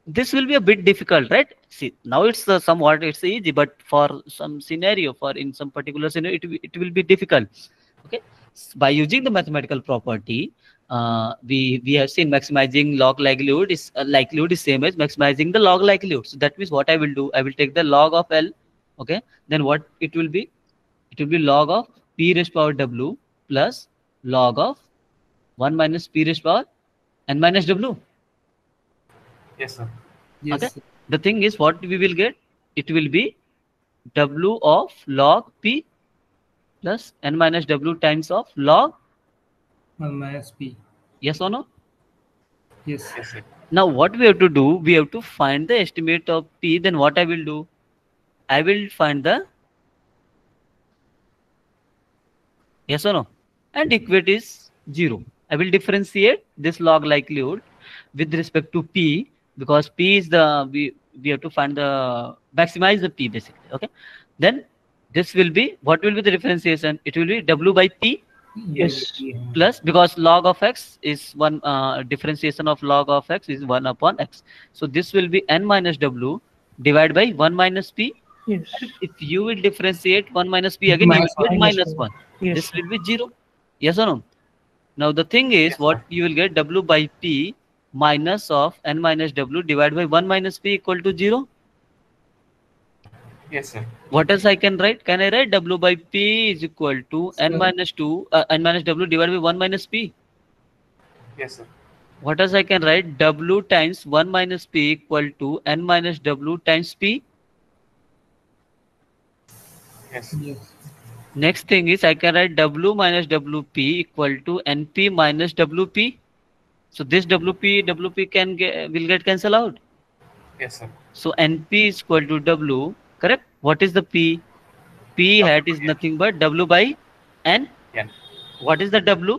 this will be a bit difficult, right? See, now it's somewhat it's easy, but for some scenario, for in some particular scenario, it will be difficult. Okay, by using the mathematical property, we have seen maximizing log likelihood is same as maximizing the log likelihood. So that means what I will do, I will take the log of L. Okay, then what it will be? It will be log of P raised power W plus log of 1 minus P raised power n minus W. Yes, sir. Okay, Yes. the thing is what we will get, it will be W of log P plus n minus W times of log. 1 minus p. Yes or no? Yes. Yes, sir. Now what we have to do, we have to find the estimate of P. Then what I will do, I will find the, yes or no, and equate is 0. I will differentiate this log likelihood with respect to P, because P is the, we have to find the, maximize the P basically. Okay, then this will be, what will be the differentiation? It will be W by P Yes. plus, because log of x is 1, differentiation of log of x is 1 upon x. So this will be n minus W divided by 1 minus P. Yes. And if you will differentiate 1 minus P again, you Minus will get 1. Minus minus 1. 1. Yes, This sir. will be 0. Yes or no? Now the thing is, Yes, what sir. you will get, W by P minus of n minus W divided by 1 minus P equal to 0. Yes, sir. What else I can write? Can I write W by P is equal to n So, minus 2, n minus W divided by 1 minus P? Yes, sir. What else I can write? W times 1 minus P equal to n minus W times P. Yes. yes. Next thing is, I can write W minus WP equal to NP minus WP. So this WP can get, will get cancelled out. Yes, sir. So NP is equal to W, correct? What is the P? P W hat is by nothing but W by N. N. What is the W?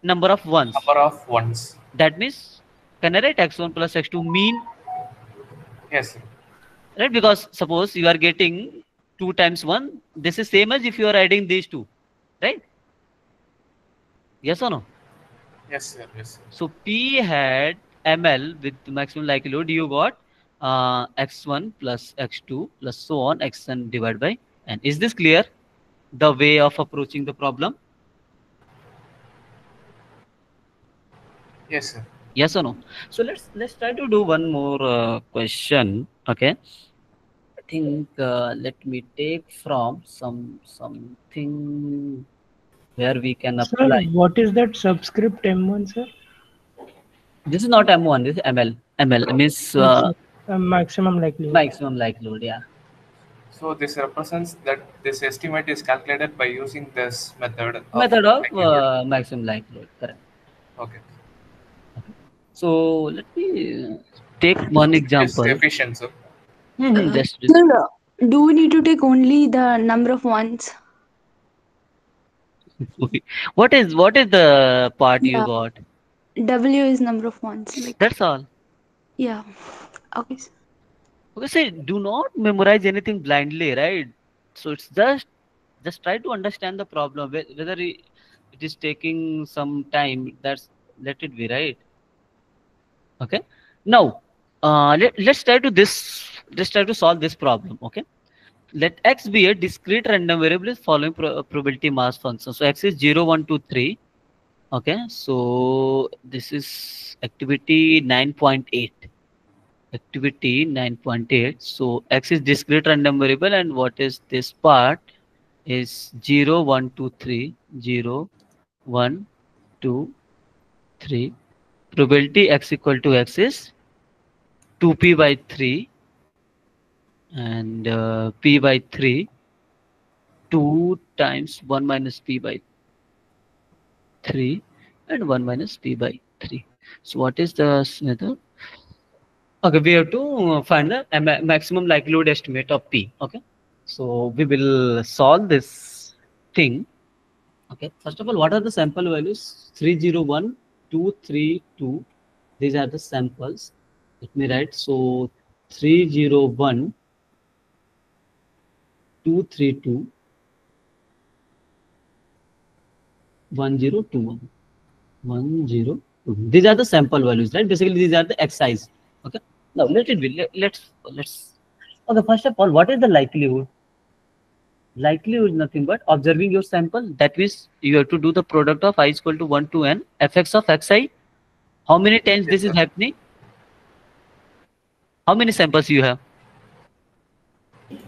Number of ones. Number of ones. That means, can I write x1 plus x2 mean? Yes, sir. Right? Because suppose you are getting 2 times 1, this is same as if you are adding these two, right? Yes or no? Yes, sir. Yes, sir. So P had ML with maximum likelihood, you got x1 plus x2 plus so on xn divided by n. Is this clear? The way of approaching the problem? Yes, sir. Yes or no? So let's try to do one more question. Okay. I think let me take from something where we can Sir, apply. what is that subscript M1, sir? This is not M1. This is ML. ML means Yes, maximum likelihood. maximum likelihood. Yeah. So this represents that this estimate is calculated by using this method of Method of likelihood. maximum likelihood. Correct. Okay. So let me take one It's example. efficient, sir. Just Sir, do we need to take only the number of ones? what is the part you Yeah, got? W is number of ones. Like, That's all. yeah. Okay. Okay, say do not memorize anything blindly, right? So it's just try to understand the problem. Whether it is taking some time, that's, let it be, right? Okay. Now, let's try to solve this problem. Okay. Let x be a discrete random variable following probability mass function. So x is 0, 1, 2, 3. Okay. So this is activity 9.8. Activity 9.8. So x is discrete random variable, and what is this part is 0, 1, 2, 3, 0, 1, 2, 3. Probability x equal to x is 2p by 3, and p by 3, 2 times 1 minus p by 3. 3 and 1 minus p by 3. So what is the method? Okay, we have to find the maximum likelihood estimate of p. Okay, so we will solve this thing. Okay, first of all, what are the sample values? 301, 232. These are the samples. Let me write. So 301, 232, 1021. 1021. These are the sample values, right? Basically, these are the xi's. Okay. Now let it be. Let's. Okay. First of all, what is the likelihood? Likelihood is nothing but observing your sample. That means you have to do the product of I is equal to 1 to n fx of xi. How many times this is happening? How many samples you have?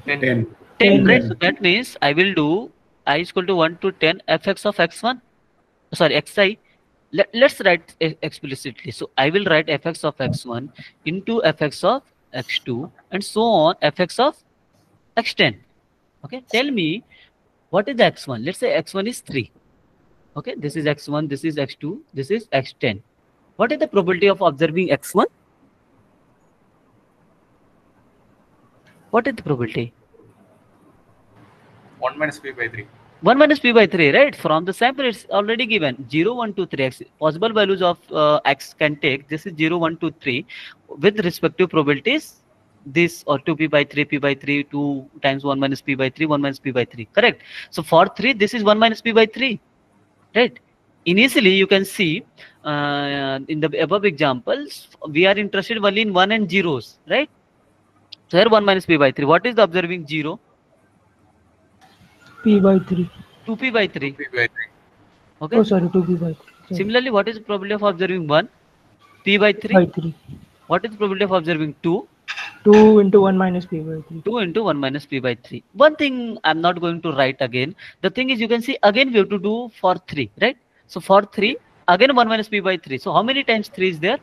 10. 10, 10. right? So that means I will do I is equal to 1 to 10 fx of x1. Sorry, xi. Let's write explicitly. So I will write fx of x1 into fx of x2 and so on fx of x10. Okay, tell me what is the x1? Let's say x1 is 3. Okay, this is x1, this is x2, this is x10. What is the probability of observing x1? What is the probability? 1 minus p by 3. 1 minus p by 3, right? From the sample, it's already given 0, 1, 2, 3. X. Possible values of x can take. This is 0, 1, 2, 3. With respective probabilities, this or 2p by 3, p by 3, 2 times 1 minus p by 3, 1 minus p by 3. Correct. So for 3, this is 1 minus p by 3. Right. Initially, you can see in the above examples, we are interested only in 1 and zeros. Right. So here 1 minus p by 3. What is the observing 0? P by 3. 2p by 3. 2p by 3. Okay. Oh, sorry, 2p by 3. Sorry. Similarly, what is the probability of observing 1? P by 3. By 3. What is the probability of observing 2? 2 into 1 minus p by 3. 2 into 1 minus p by 3. One thing I'm not going to write again. The thing is, you can see again we have to do for 3, right? So for 3, again 1 minus p by 3. So how many times 3 is there?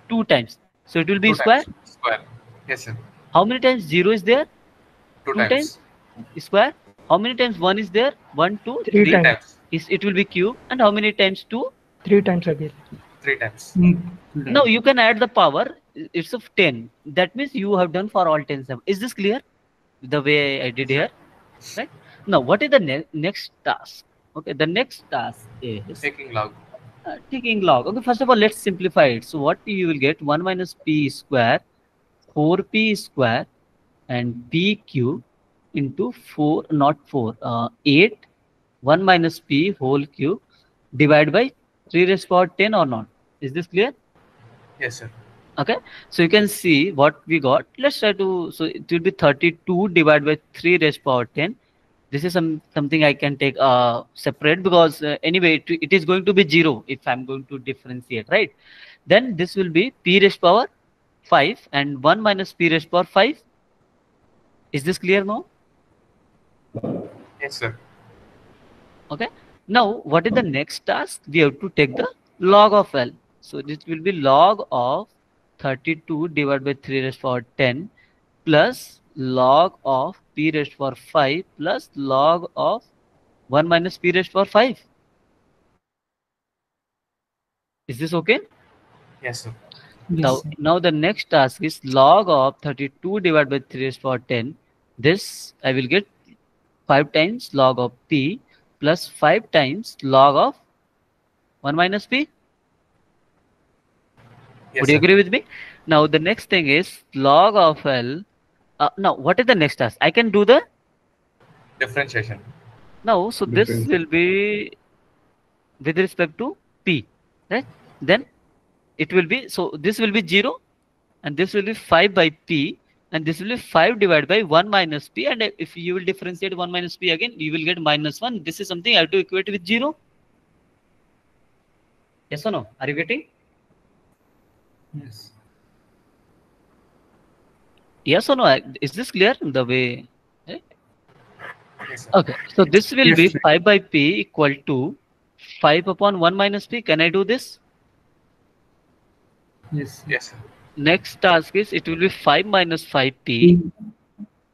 2 times. So it will be 2 square. times square. Yes, sir. How many times 0 is there? 2 2 times. square. How many times 1 is there? 1, 2, 3 3 times. It will be cube. And how many times 2? 3 times again. 3 times. Now you can add the power. It's of 10. That means you have done for all 10 samples. Is this clear? The way I did here, right? Now, what is the next task? Okay, the next task is Taking log. taking log. Okay, first of all, let's simplify it. So what you will get 1 minus p square, 4p square, and p cube into 4, not 4, 8, 1 minus p whole cube divided by 3 raised to power 10 or not. Is this clear? Yes, sir. Okay, so you can see what we got. Let's try to, so it will be 32 divided by 3 raised to power 10. This is something I can take separate because anyway, it is going to be 0 if I'm going to differentiate, right? Then this will be p raised to power 5 and 1 minus p raised to power 5. Is this clear now? Yes, sir. Okay, now what is the next task? We have to take the log of L. So this will be log of 32 divided by 3 raised to power 10 plus log of p raised to power 5 plus log of 1 minus p raised to power 5. Is this okay? Yes, sir. Now the next task is log of 32 divided by 3 raised to power 10. This I will get 5 times log of p plus 5 times log of 1 minus p. Yes, Would you sir. agree with me? Now the next thing is log of L. Now what is the next task? I can do the Differentiation. now. So this will be with respect to p, right? Then it will be, so this will be 0 and this will be 5 by p and this will be 5 divided by 1 minus p, and if you will differentiate 1 minus p again, you will get minus 1. This is something I have to equate with 0. Yes or no? Are you getting? Yes. Yes or no? Is this clear the way? Right? Yes, sir. Okay, so this will be 5 by p equal to 5 upon 1 minus p. Can I do this? Yes. Yes, sir. Next task is it will be 5 minus 5p.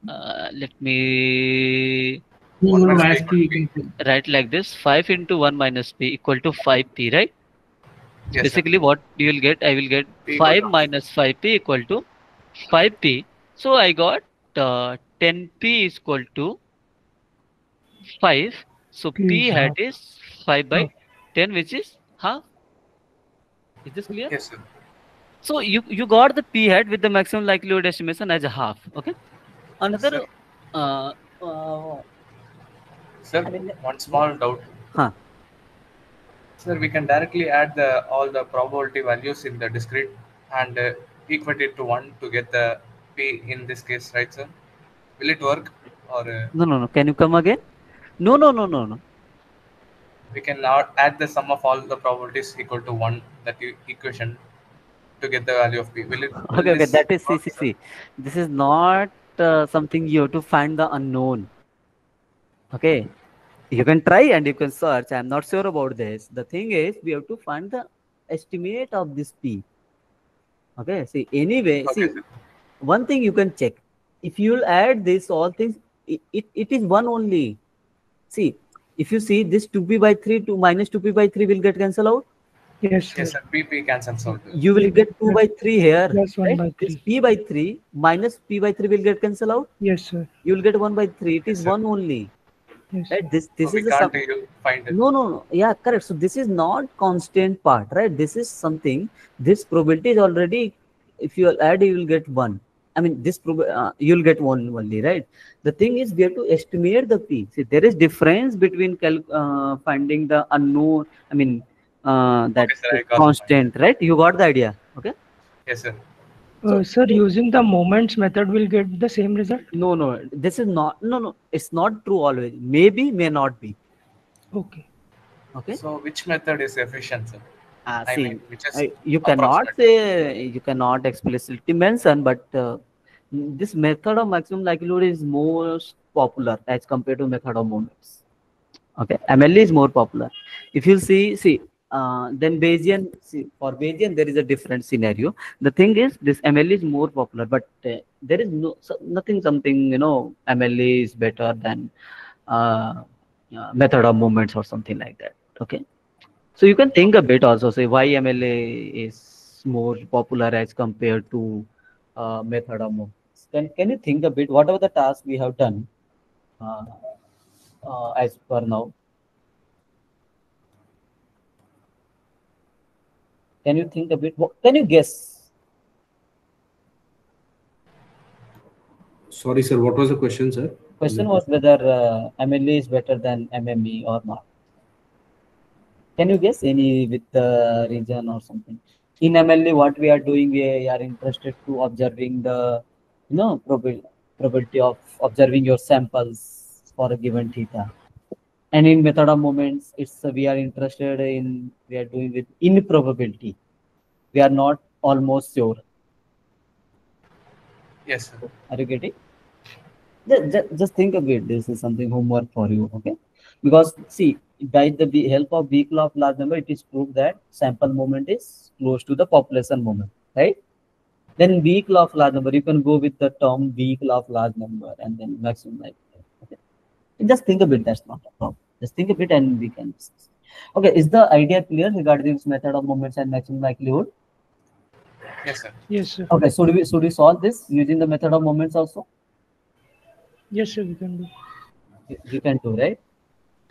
Let me 1 minus minus p p equal to p. Write like this: 5 into 1 minus p equal to 5p, right? Yes, sir. Basically, what you will get, I will get P equal 5 to minus 5p equal to 5p. So I got 10p is equal to 5. So P p is hat half. is 5 by Half. 10, which is half. Is this clear? yes, sir. So you got the p hat with the maximum likelihood estimation as a half. Okay. Another, Sir, uh, uh, sir, I mean, one small doubt. huh. Sir, we can directly add all the probability values in the discrete and equate it to 1 to get the p in this case, right, sir? Will it work? Or No, no, no. Can you come again? No, no, no, no, no. we can now add the sum of all the probabilities equal to 1, that equation, to get the value of p. Will Okay, okay. this That is, see, work, see, sir? see. This is not something you have to find the unknown. Okay. You can try and you can search. I'm not sure about this. The thing is, we have to find the estimate of this p. Okay. See, anyway, Okay, see, sir. one thing you can check. If you'll add this, all things, it is one only. See, if you see this 2p by 3 to minus 2p by 3 will get cancelled out. Yes, Yes, sir. sir. PP cancels out. You will get 2 by 3 here, Plus 1 right? by This 3. p by 3 minus p by 3 will get cancelled out. Yes, sir. You will get 1 by 3. It Yes, is sir. 1 only, Yes, right? sir. This So we is a can't sum. find it. No, no, no. Yeah, correct. So this is not constant part, right? This is something. This probability is already. If you add, you will get 1. I mean, this you'll get 1 only, right? The thing is, we have to estimate the p. See, there is difference between finding the unknown. I mean, that Okay, sir. I got the point. constant, right? You got the idea, okay? Yes, sir. So Sir, using the moments method will get the same result? no, no, this is not. No, no, it's not true always. Maybe, may not be. Okay. Okay. So which method is efficient, sir? I mean, See, which is you cannot approximate. say, you cannot explicitly mention, but this method of maximum likelihood is most popular as compared to method of moments. Okay, MLE is more popular. If you see, then Bayesian. See, for Bayesian there is a different scenario. The thing is, this MLE is more popular, but there is nothing something MLE is better than uh, method of moments or something like that. Okay. So you can think a bit also, say why MLA is more popular as compared to method of movements. Can you think a bit? Whatever the task we have done uh, as per now, can you think a bit? Can you guess? Sorry, sir. What was the question, sir? Question was whether MLA is better than MME or not. Can you guess any with the region or something? In MLA, what we are doing, we are interested to observing the, probability of observing your samples for a given theta. And in method of moments, it's we are interested in, we are doing with improbability. We are not almost sure. Yes, sir. Are you getting? Just think a bit. This is something homework for you, okay? Because see, by the help of weak law of large number, it is proved that sample moment is close to the population moment, right? Then weak law of large number, you can go with the term weak law of large number and then maximum likelihood. Okay? Just think a bit. That's not a problem. Just think a bit and we can discuss. Okay, is the idea clear regarding this method of moments and maximum likelihood? Yes, sir. Yes, sir. Okay, should we solve this using the method of moments also? Yes, sir, we can do. We can do, right?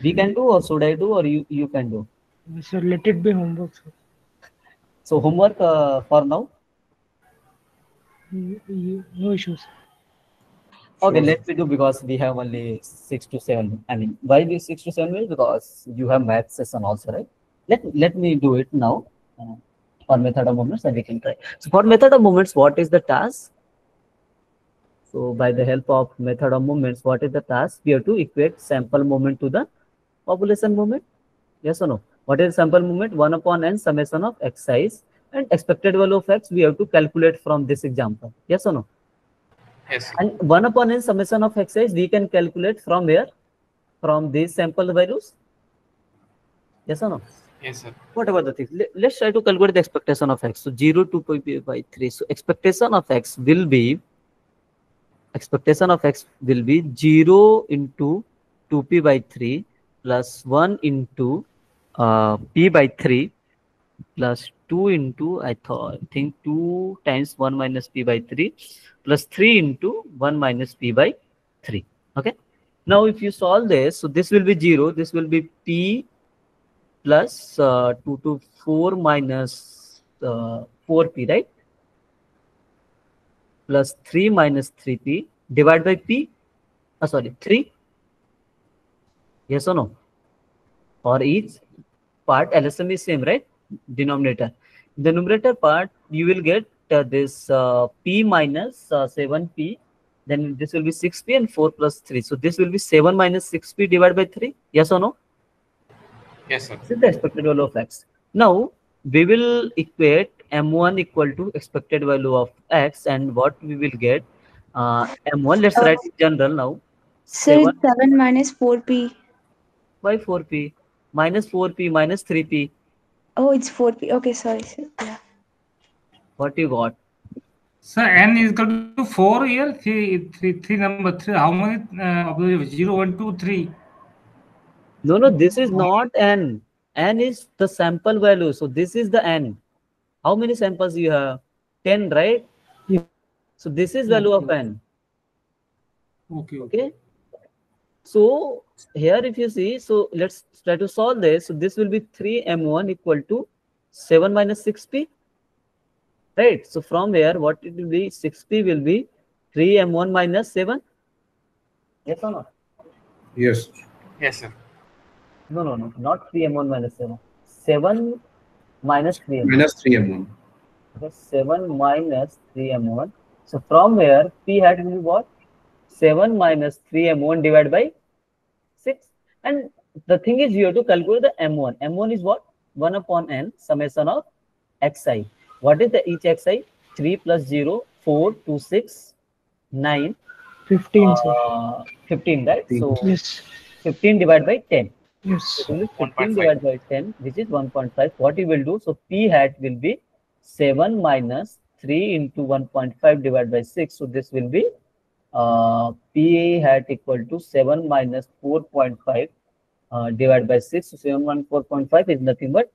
We can do, or should I do, or you can do? Yes, sir, let it be homework, sir. So homework for now. No issues. Okay, Sure, sir. let me do, because we have only 6 to 7. I mean, why we 6 to 7 minutes? Because you have math session also, right? Let me do it now for method of moments, and we can try. So for method of moments, what is the task? So by the help of method of moments, what is the task? We have to equate sample moment to the population moment. Yes or no? What is sample moment? 1 upon n summation of x size and expected value of x we have to calculate from this example. Yes or no? Yes, sir. And 1 upon n summation of x size we can calculate from where? From these sample values. Yes or no? Yes, sir. Whatever the things. Let's try to calculate the expectation of x. So 0 to pi by 3. So expectation of x will be 0 into 2p by 3 plus 1 into p by 3 plus 2 into I think 2 times 1 minus p by 3 plus 3 into 1 minus p by 3. Okay. Now if you solve this, so this will be 0. This will be p plus 2 to 4 minus 4p, right? Plus 3 minus 3p divided by p. Sorry, 3. Yes or no? For each part, LSM is same, right? Denominator. The numerator part, you will get this p minus 7p. Then this will be 6p and 4 plus 3. So this will be 7 minus 6p divided by 3. Yes or no? Yes, sir. This is the expected value of x. Now we will equate m1 equal to expected value of x, and what we will get m1. Let's Uh, write in general now. Sir, 7 it's 7 minus 4p. by 4p minus 4p minus 3p. Oh, it's 4p. Okay, sorry, sir. Yeah. What you got? So n is equal to 4 here. Three number 3. How many observable? 0, 1, 2, 3. No, this is not n. N is the sample value. So this is the n. How many samples you have? 10, right? So this is value of n. Okay. Okay. So here if you see, so let's try to solve this. So this will be 3m1 equal to 7 minus 6p. Right. So from here, what it will be? 6p will be 3m1 minus 7. Yes or not? Yes. Yes, sir. No, not 3m1 minus 7. 7 minus 3m1. Minus 3m1. Okay, 7 minus 3m1. So from here, p hat will be what? 7 minus 3m1 divided by 6. And the thing is, you have to calculate the m1. m1 is what? 1 upon n summation of xi. What is the each xi? 3 plus 0, 4, 2, 6, 9, 15, sir. 15, right? So Yes. 15 divided by 10. Yes. So it will be 15 1.5. divided by 10, which is 1.5. What you will do? So p hat will be 7 minus 3 into 1.5 divided by 6. So this will be p hat equal to 7 minus 4.5 divided by 6. So 7 minus 4.5 is nothing but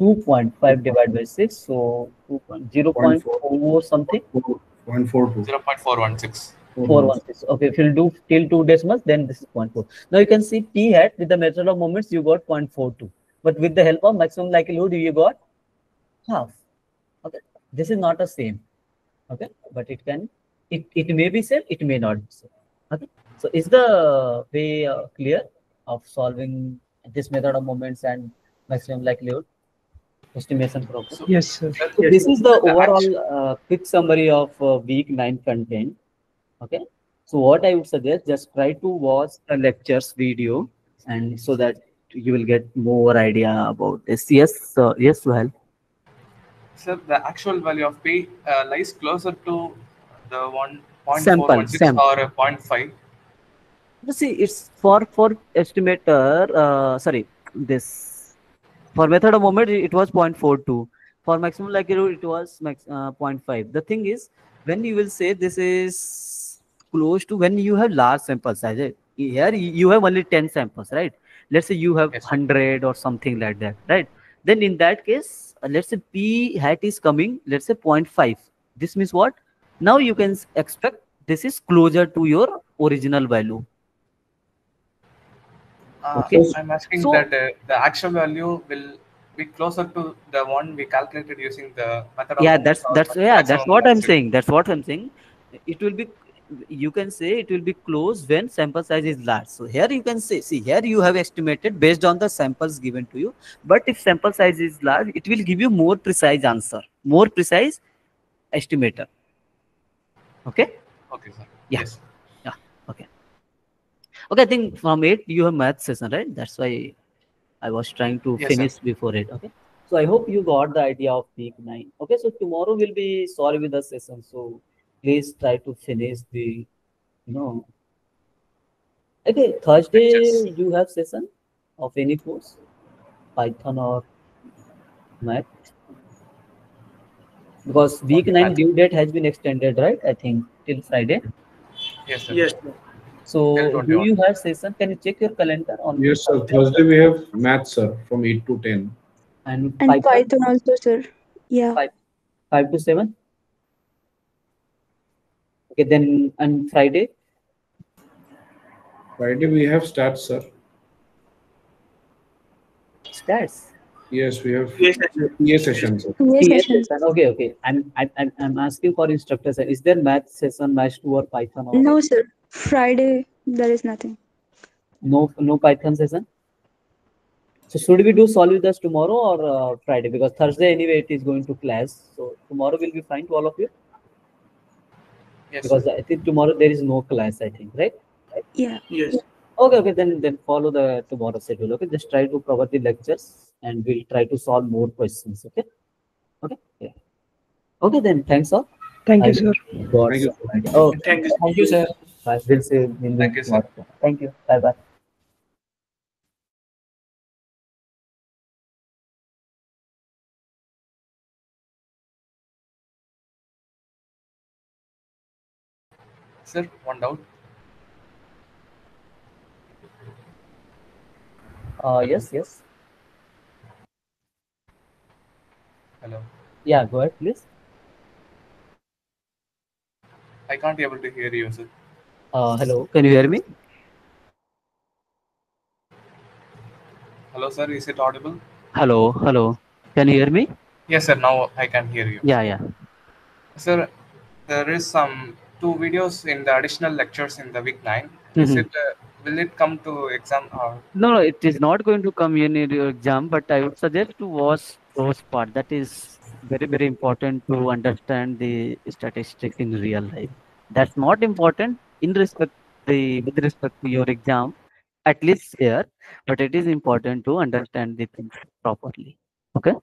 2.5 divided by 6. So 0.4 something. 0.42. 0.416. 416. Okay, if you'll do till 2 decimals, then this is 0.4. Now you can see p hat with the method of moments, you got 0.42. But with the help of maximum likelihood, you got half. Okay, this is not the same. Okay, but it may be same, it may not be same. Okay, so is the way clear of solving this method of moments and maximum likelihood estimation problem? So, Yes, sir. sir, So this is the the overall quick summary of week 9 content. Okay, so what I would suggest, just try to watch the lectures video, and so that you will get more idea about this. Yes, yes, well. Sir, the actual value of P lies closer to the 1.416 Sample. or a 0.5. See, it's for estimator. Sorry, this for method of moment it was 0.42. For maximum likelihood it was 0.5. The thing is, when you will say this is close to, when you have large sample size, right? Here you have only 10 samples, right? Let's say you have Yes, sir. 100 or something like that, right? Then in that case, let's say p hat is coming, let's say 0.5. This means what? Now you can expect this is closer to your original value. Okay, I'm asking so that the actual value will be closer to the one we calculated using the method of yeah, moments or that's maximum what I'm velocity. saying. That's what I'm saying. It will be, you can say it will be close when sample size is large. So here you can say, see here you have estimated based on the samples given to you. But if sample size is large, it will give you more precise answer, more precise estimator. Okay. Okay, sir. Yeah. Yes. Yeah. Okay. Okay. I think from 8 you have math session, right? That's why I was trying to Yes, sir. finish before it. Okay. So I hope you got the idea of week 9. Okay. So tomorrow will be sorry with the session. So please try to finish the, you know, okay. Lectures. Thursday you have session of any course, Python or math, because week Only 9 math. due date has been extended, right? I think till Friday. Yes, sir. Yes, sir. So do 21. you have session? Can you check your calendar on Yes, sir. Thursday? Thursday we have math, sir, from 8 to 10. And And Python Python also, sir. Yeah. 5 to 7. Okay, then and Friday Friday we have stats, sir. stats. Yes, we have Yes, yes, PA session, sir. PA PA sessions. session. Okay, okay. I'm asking for instructor session. Is there math session, match 2 or Python or No, any? sir. Friday, there is nothing. No Python session. So should we do solve with us tomorrow or Friday? Because Thursday anyway it is going to class. So tomorrow will be fine to all of you. Yes, sir. Because I think tomorrow there is no class. I think, right? Yeah. yes. Okay, okay. Then follow the tomorrow schedule. Okay, just try to cover the lectures and we'll try to solve more questions. Okay. Okay. Yeah. Okay. Then thanks all. Thank I you, sir. got Thank you, some sir. idea. Oh, Thank you. Thank you, sir. bye. We'll see you in the Thank you, sir. WhatsApp. Thank you. Bye bye. Sir, one doubt. Hello. Yes, yes. Hello. Yeah, go ahead, please. I can't able to hear you, sir. Hello. Can you hear me? Hello, sir. Is it audible? Hello, hello. Can you hear me? Yes, sir. Now I can hear you. Yeah, yeah. Sir, there is some two videos in the additional lectures in the week 9. Is Mhm. it will it come to exam or No, no, it is not going to come in your exam, but I would suggest to watch those part. That is very, very important to understand the statistics in real life. That's not important in respect with respect to your exam, at least here, but it is important to understand the things properly. Okay?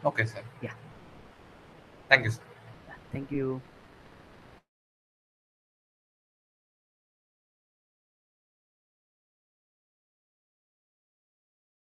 okay, sir? Yeah. Thank you, sir. Thank you.